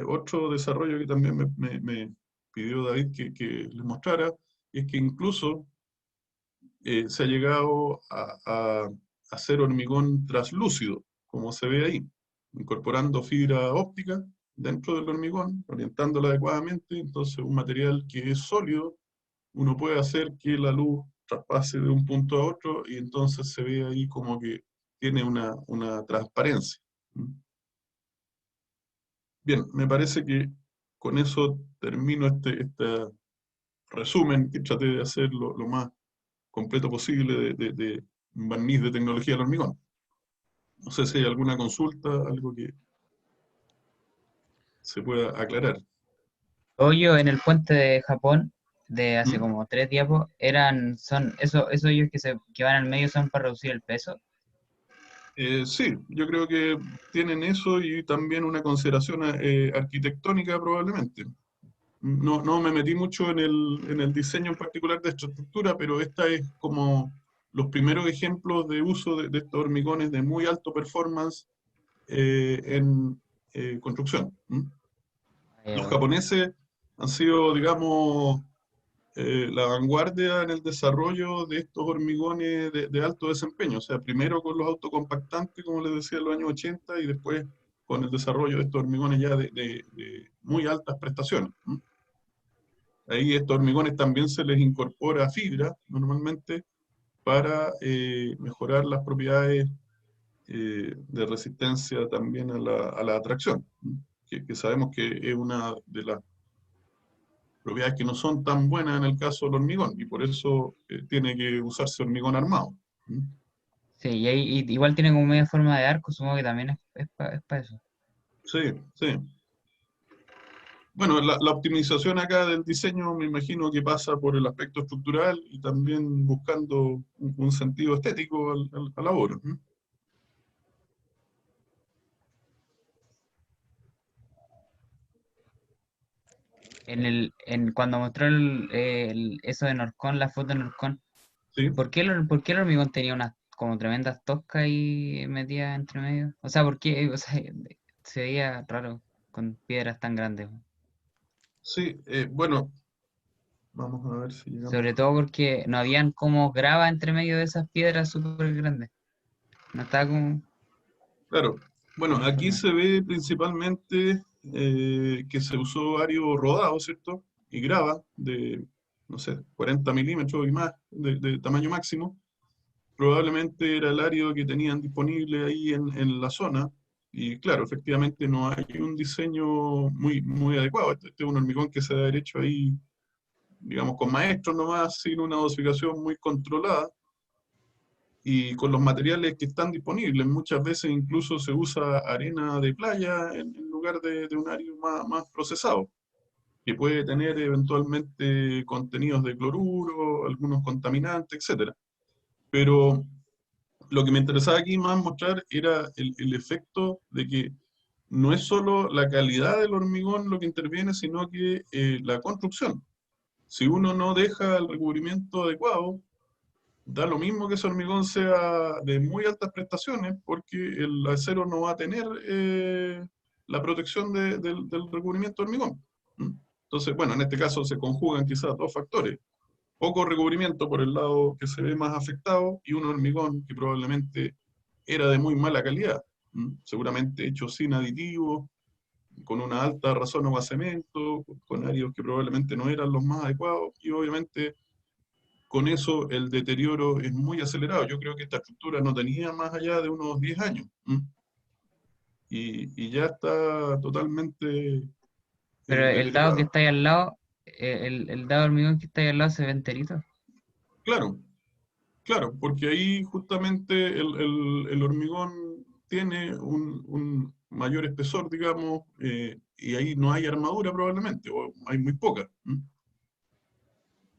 B: otro desarrollo que también me pidió David que les mostrara, es que incluso se ha llegado a hacer hormigón traslúcido, como se ve ahí, incorporando fibra óptica dentro del hormigón, orientándola adecuadamente. Entonces un material que es sólido, uno puede hacer que la luz traspase de un punto a otro, y entonces se ve ahí como que tiene una transparencia. Bien, me parece que con eso termino este resumen que traté de hacer lo más completo posible de un barniz de tecnología del hormigón. No sé si hay alguna consulta, algo que se pueda aclarar.
C: Hoyo en el puente de Japón, de hace
B: ¿Mm?
C: como 3 diapos, esos hoyos que van al medio son para reducir el peso.
B: Sí, yo creo que tienen eso y también una consideración arquitectónica probablemente. No me metí mucho en el diseño en particular de esta estructura, pero esta es como los primeros ejemplos de uso de estos hormigones de muy alto performance en construcción. ¿Mm? Los
C: Eh,
B: japoneses han sido, digamos, la vanguardia en el desarrollo de estos hormigones de alto desempeño. O sea, primero con los autocompactantes, como les decía, en los años 80, y después con el desarrollo de estos hormigones ya de muy altas prestaciones. ¿Mm? Ahí estos hormigones también se les incorpora fibra normalmente para mejorar las propiedades de resistencia también a la atracción, ¿m? Que sabemos que es una de las propiedades que no son tan buenas en el caso del hormigón y por eso tiene que usarse hormigón armado. ¿M?
C: sí, igual tiene como media forma de arco, supongo que también es para eso.
B: Sí, sí. Bueno, la optimización acá del diseño me imagino que pasa por el aspecto estructural y también buscando un sentido estético a la obra. ¿M?
C: Cuando mostró eso de Norcón, la foto de Norcón,
B: Sí.
C: ¿por qué el hormigón tenía unas como tremendas toscas ahí metidas entre medio? O sea, ¿por qué? O sea, se veía raro con piedras tan grandes.
B: Sí, bueno, vamos a ver si llegamos.
C: Sobre todo porque no habían como grava entre medio de esas piedras súper grandes. No estaba como
B: Claro, bueno, aquí
C: uniforme.
B: se ve principalmente que se usó ario rodado, ¿cierto? Y grava de, no sé, 40 milímetros y más de tamaño máximo. Probablemente era el ario que tenían disponible ahí en la zona. Y claro, efectivamente no hay un diseño muy adecuado. Este es un hormigón que se ha hecho ahí, digamos, con maestros nomás, sin una dosificación muy controlada y con los materiales que están disponibles. Muchas veces incluso se usa arena de playa en lugar de un área más procesado, que puede tener eventualmente contenidos de cloruro, algunos contaminantes, etcétera. Pero lo que me interesaba aquí más mostrar era el efecto de que no es solo la calidad del hormigón lo que interviene, sino que la construcción. Si uno no deja el recubrimiento adecuado, da lo mismo que ese hormigón sea de muy altas prestaciones, porque el acero no va a tener la protección del recubrimiento de hormigón. ¿Mm? Entonces, bueno, en este caso se conjugan quizás dos factores. Poco recubrimiento por el lado que se ve más afectado y un hormigón que probablemente era de muy mala calidad. ¿Mm? Seguramente hecho sin aditivos, con una alta razón o cemento, con áreas que probablemente no eran los más adecuados y obviamente con eso el deterioro es muy acelerado. Yo creo que esta estructura no tenía más allá de unos 10 años. Y ya está totalmente
C: Pero el dado que
B: deteriorada.
C: está ahí al lado, el dado de hormigón que está ahí al lado se ve enterito.
B: Claro, claro, porque ahí justamente el hormigón tiene un mayor espesor, digamos, y ahí no hay armadura probablemente, o hay muy poca.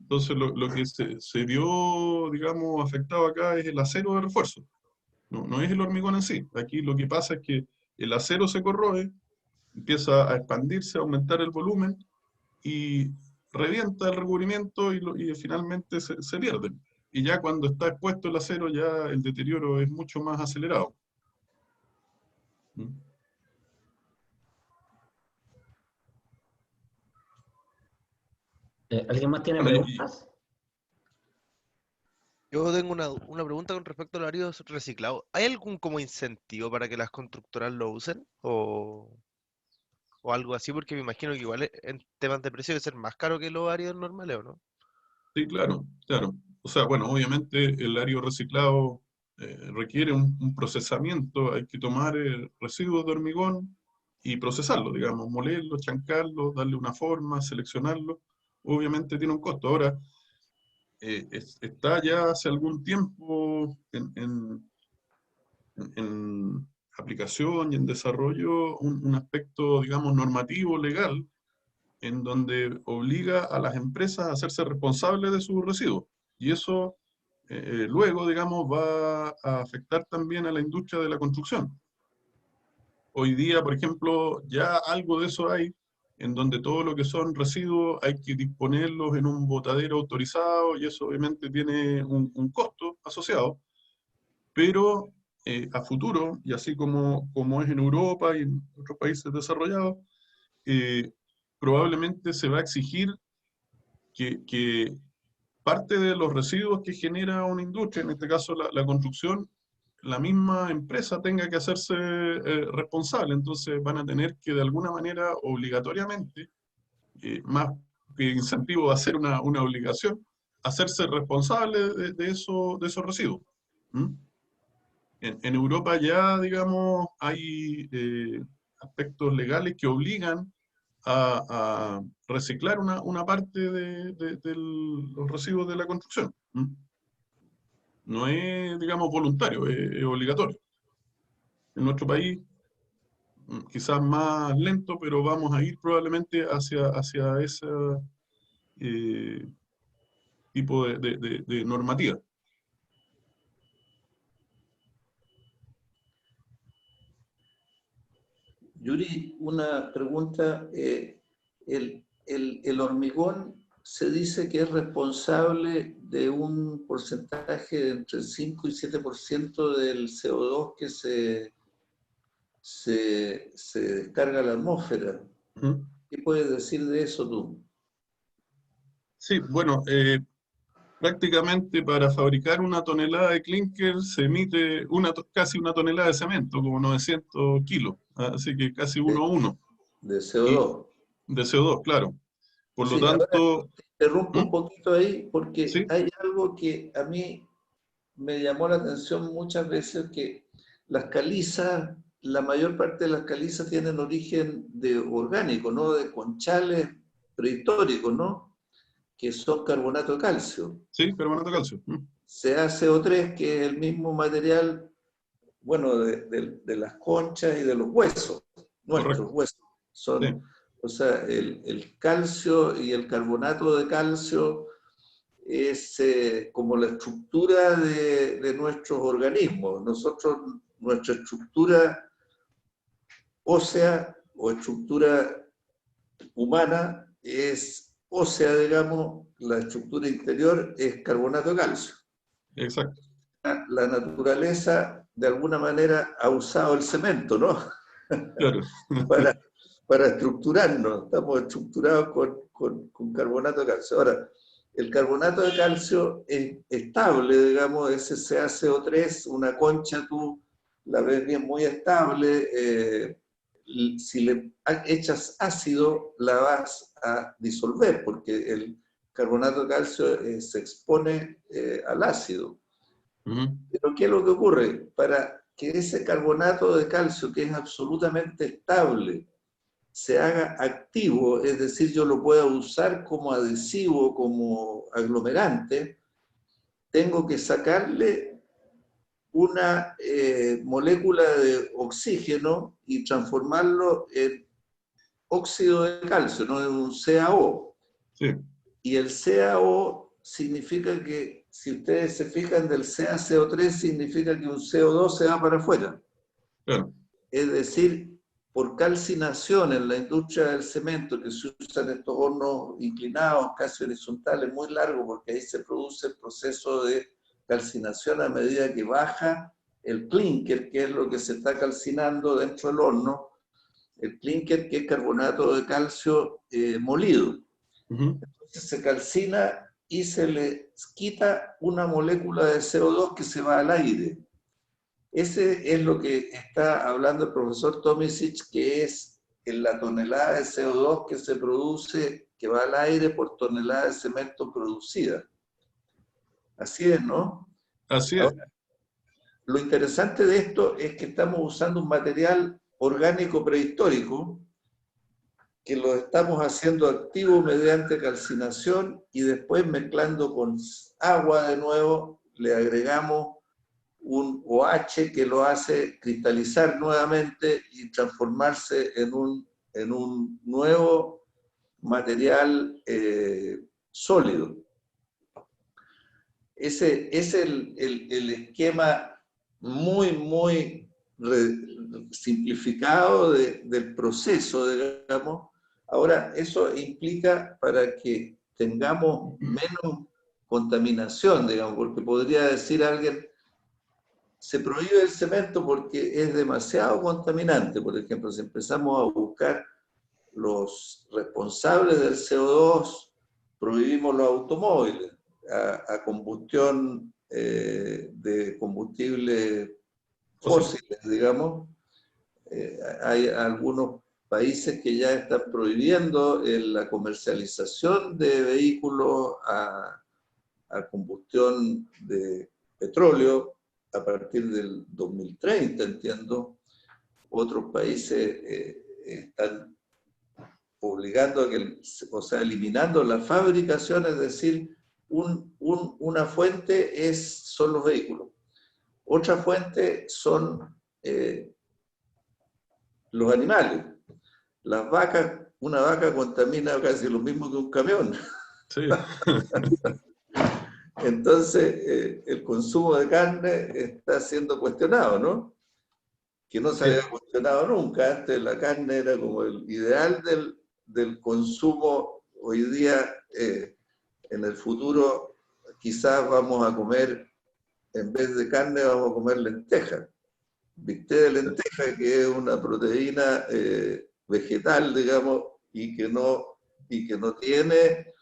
B: Entonces lo que se vio, digamos, afectado acá es el acero de refuerzo. No es el hormigón en sí. Aquí lo que pasa es que el acero se corroe, empieza a expandirse, a aumentar el volumen y revienta el recubrimiento y finalmente se pierde. Y ya cuando está expuesto el acero, ya el deterioro es mucho más acelerado. ¿Mm?
D: ¿Alguien más tiene
B: Bueno,
D: preguntas?
E: Yo tengo una pregunta con respecto al árido reciclado. ¿Hay algún como incentivo para que las constructoras lo usen? O algo así, porque me imagino que igual en temas de precio debe ser más caro que los áridos normales, ¿o no?
B: sí, claro, claro. O sea, bueno, obviamente el árido reciclado requiere un procesamiento. Hay que tomar residuos de hormigón, y procesarlo, digamos, molerlo, chancarlo, darle una forma, seleccionarlo. Obviamente tiene un costo. Ahora, está ya hace algún tiempo en aplicación y en desarrollo un aspecto, digamos, normativo, legal, en donde obliga a las empresas a hacerse responsables de sus residuos. Y eso luego, digamos, va a afectar también a la industria de la construcción. Hoy día, por ejemplo, ya algo de eso hay, en donde todo lo que son residuos hay que disponerlos en un botadero autorizado y eso obviamente tiene un costo asociado, pero a futuro, y así como es en Europa y en otros países desarrollados, eh, probablemente se va a exigir que parte de los residuos que genera una industria, en este caso la construcción, la misma empresa tenga que hacerse responsable. Entonces van a tener que de alguna manera obligatoriamente, más que incentivo va a ser una obligación, hacerse responsable de esos residuos. ¿Mm? En Europa ya, digamos, hay aspectos legales que obligan a reciclar una parte de los residuos de la construcción. ¿Mm? No es, digamos, voluntario, es obligatorio. En nuestro país, quizás más lento, pero vamos a ir probablemente hacia ese eh, tipo de normativa.
A: Yuri, una pregunta. El hormigón se dice que es responsable de un porcentaje de entre 5 y 7% del CO2 que se descarga a la atmósfera.
B: ¿Mm?
A: ¿Qué puedes decir de eso tú?
B: Sí, bueno, prácticamente para fabricar una tonelada de clinker se emite casi una tonelada de cemento, como 900 kilos, así que casi uno a uno.
A: De
B: Y
A: CO2.
B: de CO2, claro. Por lo
A: Sí, ahora
B: tanto,
A: te interrumpo un
B: ¿mm?
A: poquito ahí porque
B: Sí,
A: hay algo que a mí me llamó la atención muchas veces, que las calizas, la mayor parte de las calizas tienen origen de orgánico, ¿no? De conchales prehistóricos, ¿no? Que son carbonato de calcio.
B: sí, carbonato de calcio. ¿Mm?
A: CaCO3, que es el mismo material, bueno, de las conchas y de los huesos, nuestros
B: Correcto.
A: huesos.
B: Sí.
A: Son, o sea, el calcio y el carbonato de calcio es como la estructura de nuestros organismos. Nuestra estructura ósea o estructura humana es ósea, digamos, la estructura interior es carbonato de calcio.
B: Exacto.
A: La naturaleza, de alguna manera, ha usado el cemento, ¿no?
B: Claro.
A: para, para estructurarnos. Estamos estructurados con carbonato de calcio. Ahora, el carbonato de calcio es estable, digamos, ese CaCO3, una concha tú la ves bien muy estable. Si le echas ácido, la vas a disolver, porque el carbonato de calcio se expone al ácido.
B: Ujú.
A: Pero ¿qué es lo que ocurre? Para que ese carbonato de calcio, que es absolutamente estable, se haga activo, es decir, yo lo pueda usar como adhesivo, como aglomerante, tengo que sacarle una molécula de oxígeno y transformarlo en óxido de calcio, no en un CaO.
B: Sí,
A: Y el CaO significa que, si ustedes se fijan, del CaCO3 significa que un CO2 se va para afuera.
B: claro.
A: Es decir, por calcinación en la industria del cemento, que se usan estos hornos inclinados, casi horizontales, muy largos, porque ahí se produce el proceso de calcinación a medida que baja el clinker, que es lo que se está calcinando dentro del horno, el clinker, que es carbonato de calcio molido.
B: Ujú.
A: Entonces se calcina y se le quita una molécula de CO2 que se va al aire. Ese es lo que está hablando el profesor Tomisic, que es en la tonelada de CO2 que se produce, que va al aire por tonelada de cemento producida. Así es, ¿no?
B: Así es.
A: Ahora, lo interesante de esto es que estamos usando un material orgánico prehistórico que lo estamos haciendo activo mediante calcinación y después mezclando con agua de nuevo, le agregamos un OH que lo hace cristalizar nuevamente y transformarse en un nuevo material sólido. Ese es el esquema muy simplificado del proceso, digamos. Ahora, eso implica para que tengamos menos contaminación, digamos, porque podría decir alguien, se prohíbe el cemento porque es demasiado contaminante. Por ejemplo, si empezamos a buscar los responsables del CO2, prohibimos los automóviles a combustión de combustibles fósiles, digamos. Hay algunos países que ya están prohibiendo la comercialización de vehículos a combustión de petróleo a partir del 2030, entiendo. Otros países están obligando a que, o sea, eliminando la fabricación, es decir, una fuente son los vehículos. Otra fuente son los animales. Las vacas, una vaca contamina casi lo mismo que un camión.
B: Sí.
A: Entonces, el consumo de carne está siendo cuestionado, ¿no? Que no se había cuestionado nunca. Antes la carne era como el ideal del consumo. Hoy día, en el futuro, quizás vamos a comer, en vez de carne, vamos a comer lentejas. Bistec de lenteja, que es una proteína vegetal, digamos, y que no tiene,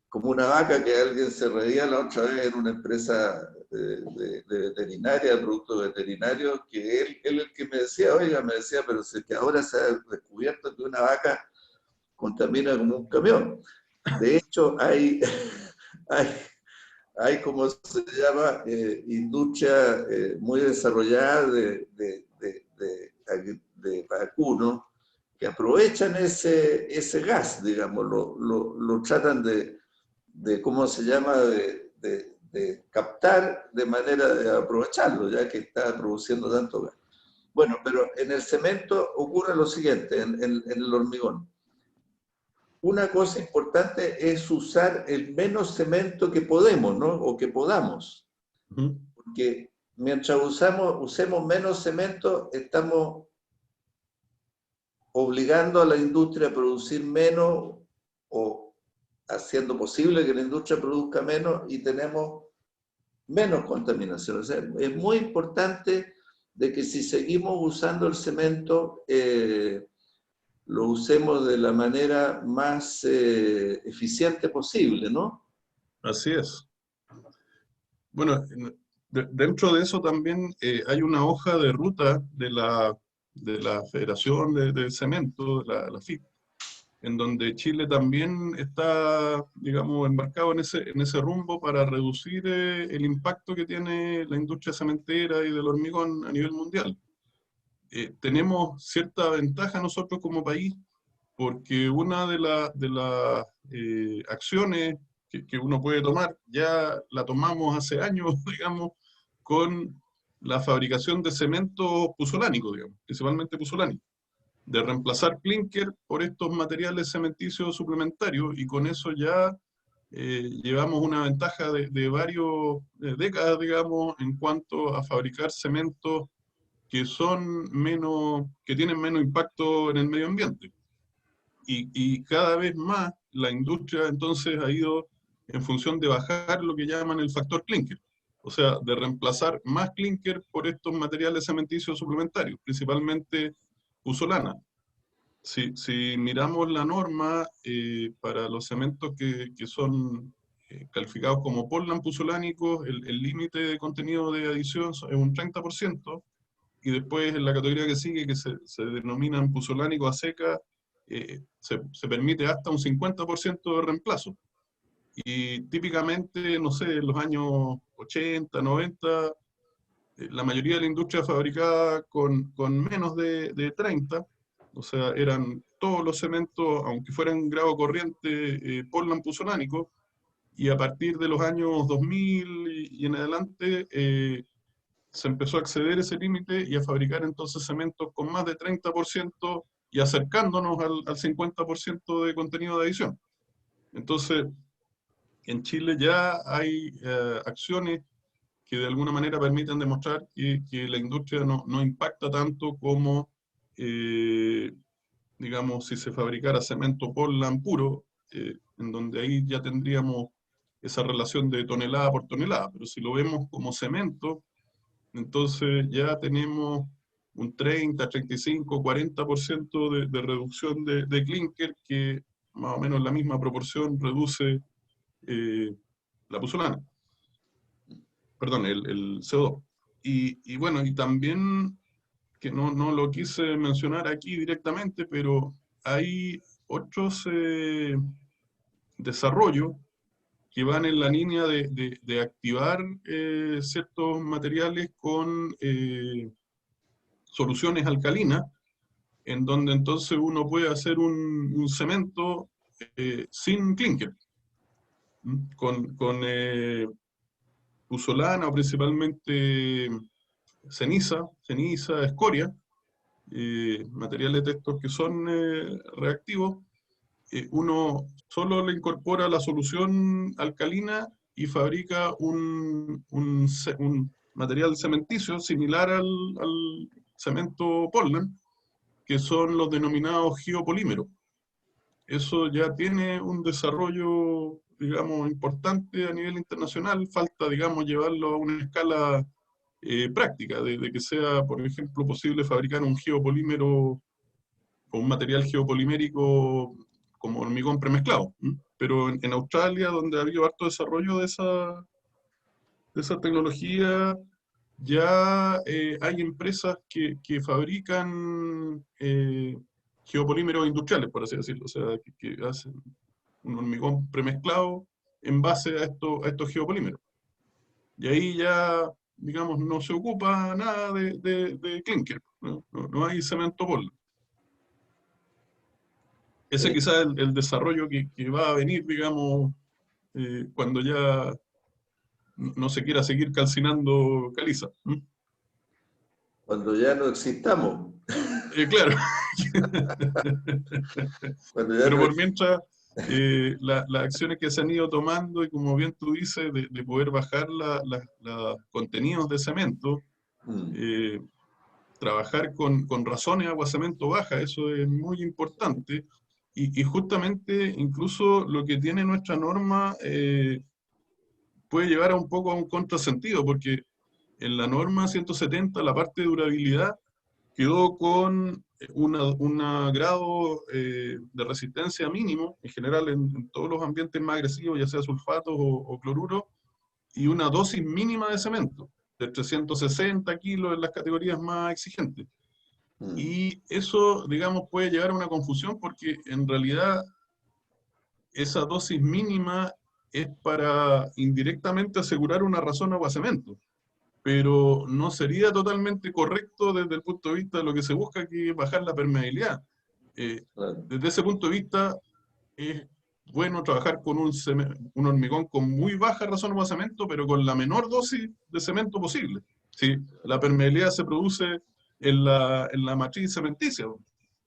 A: como una vaca que alguien se reía la otra vez en una empresa de veterinaria, de productos veterinarios, que él el que me decía, oiga, pero si es que ahora se ha descubierto que una vaca contamina como un camión. De hecho, hay como se llama, industria muy desarrollada de vacunos que aprovechan ese gas, digamos, lo tratan de ¿cómo se llama?, de captar de manera de aprovecharlo, ya que está produciendo tanto gas. Bueno, pero en el cemento ocurre lo siguiente, en el hormigón. Una cosa importante es usar el menos cemento que podemos, ¿no? O que podamos. Porque mientras usemos menos cemento, estamos obligando a la industria a producir menos o haciendo posible que la industria produzca menos y tenemos menos contaminación. O sea, es muy importante de que si seguimos usando el cemento, lo usemos de la manera más eficiente posible, ¿no?
B: Así es. Bueno, dentro de eso también hay una hoja de ruta de la Federación de Cemento, la FIP, en donde Chile también está, digamos, embarcado en ese rumbo para reducir el impacto que tiene la industria cementera y del hormigón a nivel mundial. Tenemos cierta ventaja nosotros como país, porque una de las acciones que uno puede tomar, ya la tomamos hace años, digamos, con la fabricación de cemento puzolánico, digamos, principalmente puzolánico, de reemplazar clinker por estos materiales cementicios suplementarios, y con eso ya llevamos una ventaja de varias décadas, digamos, en cuanto a fabricar cementos que tienen menos impacto en el medio ambiente. Y cada vez más la industria entonces ha ido en función de bajar lo que llaman el factor clinker, o sea, de reemplazar más clinker por estos materiales cementicios suplementarios, principalmente puzolana. Si miramos la norma para los cementos que son calificados como Portland puzolánicos, el límite de contenido de adición es un 30%, y después en la categoría que sigue, que se denominan puzolánicos a seca, se permite hasta un 50% de reemplazo. Y típicamente, no sé, en los años 80, 90, la mayoría de la industria fabricaba con menos de 30, o sea, eran todos los cementos, aunque fueran grado corriente, Portland puzolánico, y a partir de los años 2000 y en adelante se empezó a exceder ese límite y a fabricar entonces cementos con más de 30% y acercándonos al 50% de contenido de adición. Entonces, en Chile ya hay acciones que de alguna manera permiten demostrar que la industria no impacta tanto como, digamos, si se fabricara cemento Portland puro, en donde ahí ya tendríamos esa relación de tonelada por tonelada. Pero si lo vemos como cemento, entonces ya tenemos un 30, 35, 40% de reducción de clinker, que más o menos en la misma proporción reduce la puzzolana, perdón, el CO2. Y bueno, y también, que no lo quise mencionar aquí directamente, pero hay otros desarrollos que van en la línea de activar ciertos materiales con soluciones alcalinas, en donde entonces uno puede hacer un cemento sin clinker, con puzzolana o principalmente ceniza, escoria, materiales de estos que son reactivos. Uno solo le incorpora la solución alcalina y fabrica un material cementicio similar al cemento Portland, que son los denominados geopolímeros. Eso ya tiene un desarrollo, digamos, importante a nivel internacional. Falta, digamos, llevarlo a una escala práctica, de que sea, por ejemplo, posible fabricar un geopolímero o un material geopolimérico como hormigón premezclado. Pero en Australia, donde ha habido harto desarrollo de esa tecnología, ya hay empresas que fabrican geopolímeros industriales, por así decirlo, o sea, que hacen un hormigón premezclado en base a estos geopolímeros. Y ahí ya, digamos, no se ocupa nada de clinker, no hay cemento Portland. Ese quizás es el desarrollo que va a venir, digamos, cuando ya no se quiera seguir calcinando caliza.
A: Cuando ya no existamos.
B: Claro.
A: Cuando ya
B: Pero
A: no
B: por mientras, las acciones que se han ido tomando, y como bien tú dices, de poder bajar los contenidos de cemento, trabajar con razones agua-cemento baja, eso es muy importante. Y justamente, incluso lo que tiene nuestra norma puede llevar a un poco a un contrasentido, porque en la norma 170, la parte de durabilidad quedó con un grado de resistencia mínimo, en general en todos los ambientes más agresivos, ya sea sulfatos o cloruro, y una dosis mínima de cemento, de 360 kilos en las categorías más exigentes. Y eso, digamos, puede llevar a una confusión, porque en realidad esa dosis mínima es para indirectamente asegurar una razón agua-cemento, pero no sería totalmente correcto desde el punto de vista de lo que se busca, que es bajar la permeabilidad.
A: Claro.
B: Desde ese punto de vista, es bueno trabajar con un hormigón con muy baja razón agua-cemento, pero con la menor dosis de cemento posible. ¿Sí? La permeabilidad se produce en la matriz cementicia,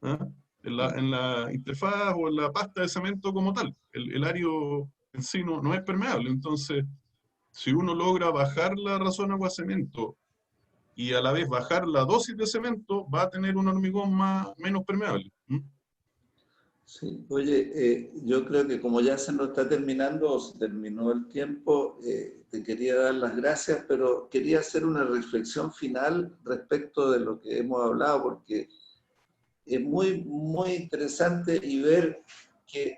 B: ¿ah? En la interfaz o en la pasta de cemento como tal. El área en sí no es permeable. Entonces, si uno logra bajar la razón agua-cemento y a la vez bajar la dosis de cemento, va a tener un hormigón menos permeable.
A: Sí, oye, yo creo que como ya se nos está terminando, o se terminó el tiempo, te quería dar las gracias, pero quería hacer una reflexión final respecto de lo que hemos hablado, porque es muy, muy interesante y ver que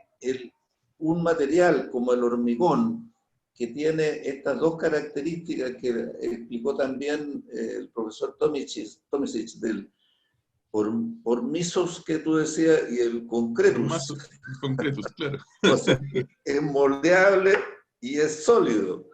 A: un material como el hormigón, que tiene estas dos características que explicó también el profesor Tomisic del por misos que tú decías y el concretus.
B: Concretus, claro.
A: O sea, es moldeable y es sólido.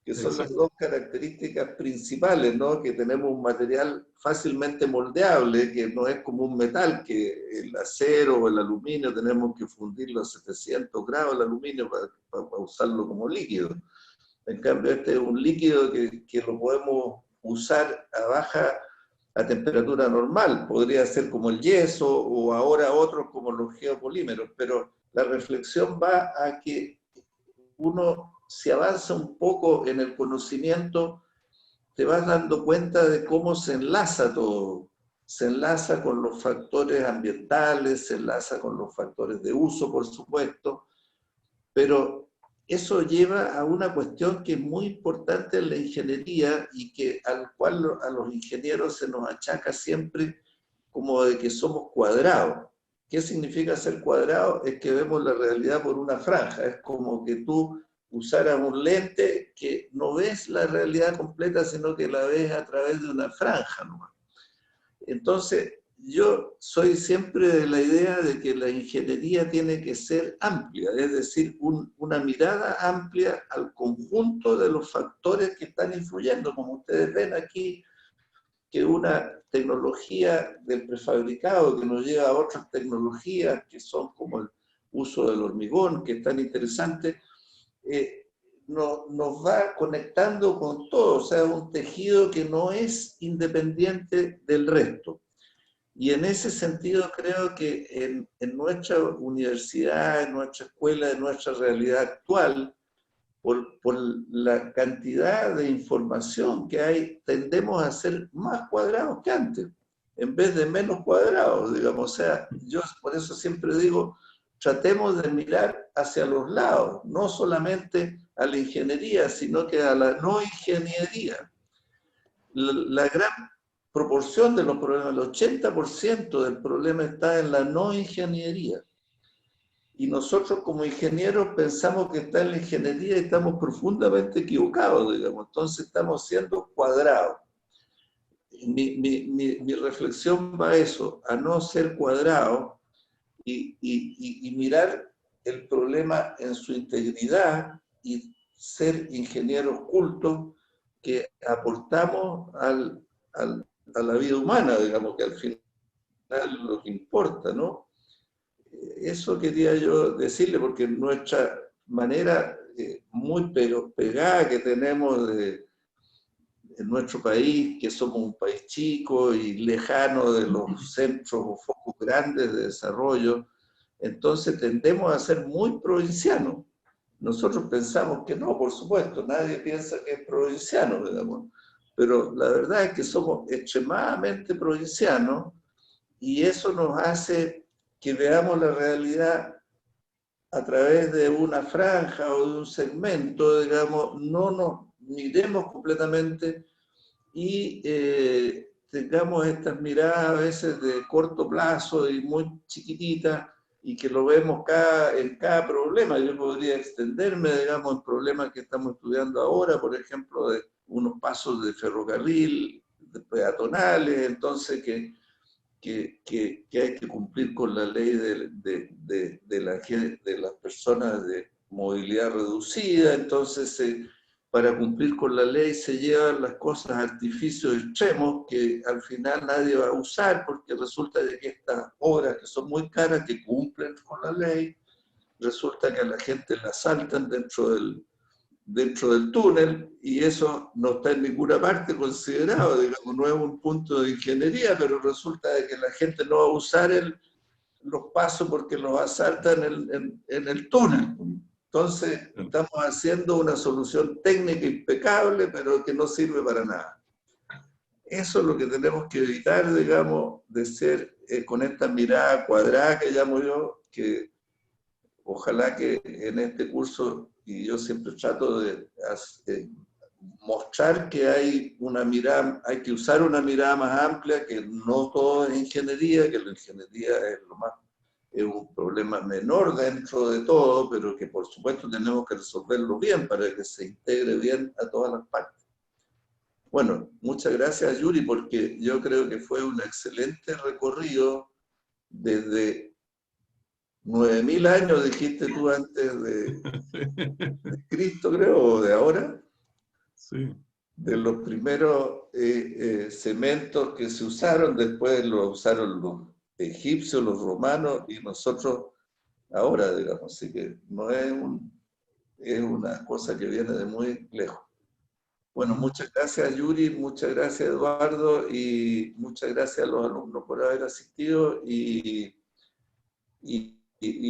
A: que son las
B: Exacto.
A: dos características principales, ¿no? Que tenemos un material fácilmente moldeable, que no es como un metal, que el acero o el aluminio tenemos que fundirlo a 700 grados el aluminio para usarlo como líquido. En cambio, este es un líquido que lo podemos usar a temperatura normal. Podría ser como el yeso o ahora otros como los geopolímeros, pero la reflexión va a que uno, si avanza un poco en el conocimiento, te vas dando cuenta de cómo se enlaza todo. Se enlaza con los factores ambientales, se enlaza con los factores de uso, por supuesto, pero eso lleva a una cuestión que es muy importante en la ingeniería y al cual a los ingenieros se nos achaca siempre como de que somos cuadrados. ¿Qué significa ser cuadrado? Es que vemos la realidad por una franja. Es como que tú usaras un lente que no ves la realidad completa, sino que la ves a través de una franja nomás. Entonces, yo soy siempre de la idea de que la ingeniería tiene que ser amplia, es decir, una mirada amplia al conjunto de los factores que están influyendo. Como ustedes ven aquí, que una tecnología del prefabricado que nos lleva a otras tecnologías que son como el uso del hormigón, que es tan interesante, nos va conectando con todo, o sea, un tejido que no es independiente del resto. Y en ese sentido creo que en nuestra universidad, en nuestra escuela, en nuestra realidad actual, por la cantidad de información que hay, tendemos a ser más cuadrados que antes, en vez de menos cuadrados, digamos. O sea, yo por eso siempre digo, tratemos de mirar hacia los lados, no solamente a la ingeniería, sino que a la no ingeniería. La gran proporción de los problemas, el 80% del problema está en la no ingeniería. Y nosotros como ingenieros pensamos que está en la ingeniería y estamos profundamente equivocados, digamos. Entonces estamos siendo cuadrados. Mi reflexión va a eso, a no ser cuadrado y mirar el problema en su integridad y ser ingenieros cultos que aportamos a la vida humana, digamos, que al final es lo que importa, ¿no? Eso quería yo decirle, porque nuestra manera muy pegada que tenemos en nuestro país, que somos un país chico y lejano de los centros o focos grandes de desarrollo, entonces tendemos a ser muy provincianos. Nosotros pensamos que no, por supuesto, nadie piensa que es provinciano, digamos, pero la verdad es que somos extremadamente provincianos y eso nos hace que veamos la realidad a través de una franja o de un segmento, digamos, no nos miremos completamente y tengamos estas miradas a veces de corto plazo y muy chiquititas y que lo vemos en cada problema. Yo podría extenderme, digamos, en problemas que estamos estudiando ahora, por ejemplo, de unos pasos de ferrocarril, de peatonales, entonces que hay que cumplir con la ley de las personas de movilidad reducida, entonces para cumplir con la ley se llevan las cosas a artificios extremos que al final nadie va a usar porque resulta de que estas obras que son muy caras, que cumplen con la ley, resulta que a la gente la saltan dentro del túnel y eso no está en ninguna parte considerado, digamos, no es un punto de ingeniería, pero resulta de que la gente no va a usar los pasos porque los asaltan en el túnel. Entonces, estamos haciendo una solución técnica impecable, pero que no sirve para nada. Eso es lo que tenemos que evitar, digamos, de ser con esta mirada cuadrada que llamo yo, que ojalá que en este curso, y yo siempre trato de mostrar que hay que usar una mirada más amplia, que no todo es ingeniería, que la ingeniería es un problema menor dentro de todo, pero que por supuesto tenemos que resolverlo bien para que se integre bien a todas las partes. Bueno, muchas gracias Yuri, porque yo creo que fue un excelente recorrido desde 9.000 años, dijiste tú antes de Cristo, creo, o de ahora.
B: Sí.
A: de los primeros cementos que se usaron, después lo usaron los egipcios, los romanos y nosotros ahora, digamos. Así que no es es una cosa que viene de muy lejos. Bueno, muchas gracias Yuri, muchas gracias Eduardo y muchas gracias a los alumnos por haber asistido y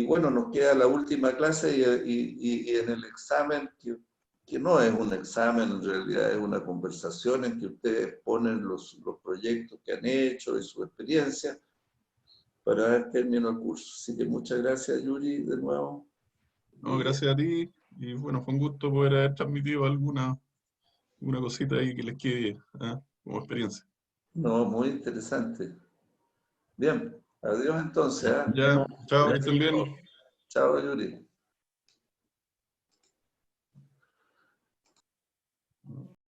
A: bueno, nos queda la última clase y en el examen, que no es un examen, en realidad es una conversación en que ustedes ponen los proyectos que han hecho y su experiencia para dar término al curso. Así que muchas gracias Yuri de nuevo.
B: No, gracias a ti. Y bueno, fue un gusto poder haber transmitido alguna cosita ahí que les quede como experiencia.
A: No, muy interesante. Bien, adiós entonces. ¿Ah?
B: Ya, chao, que estén
A: Gracias a
B: bien.
A: todos. Chao, Yuri.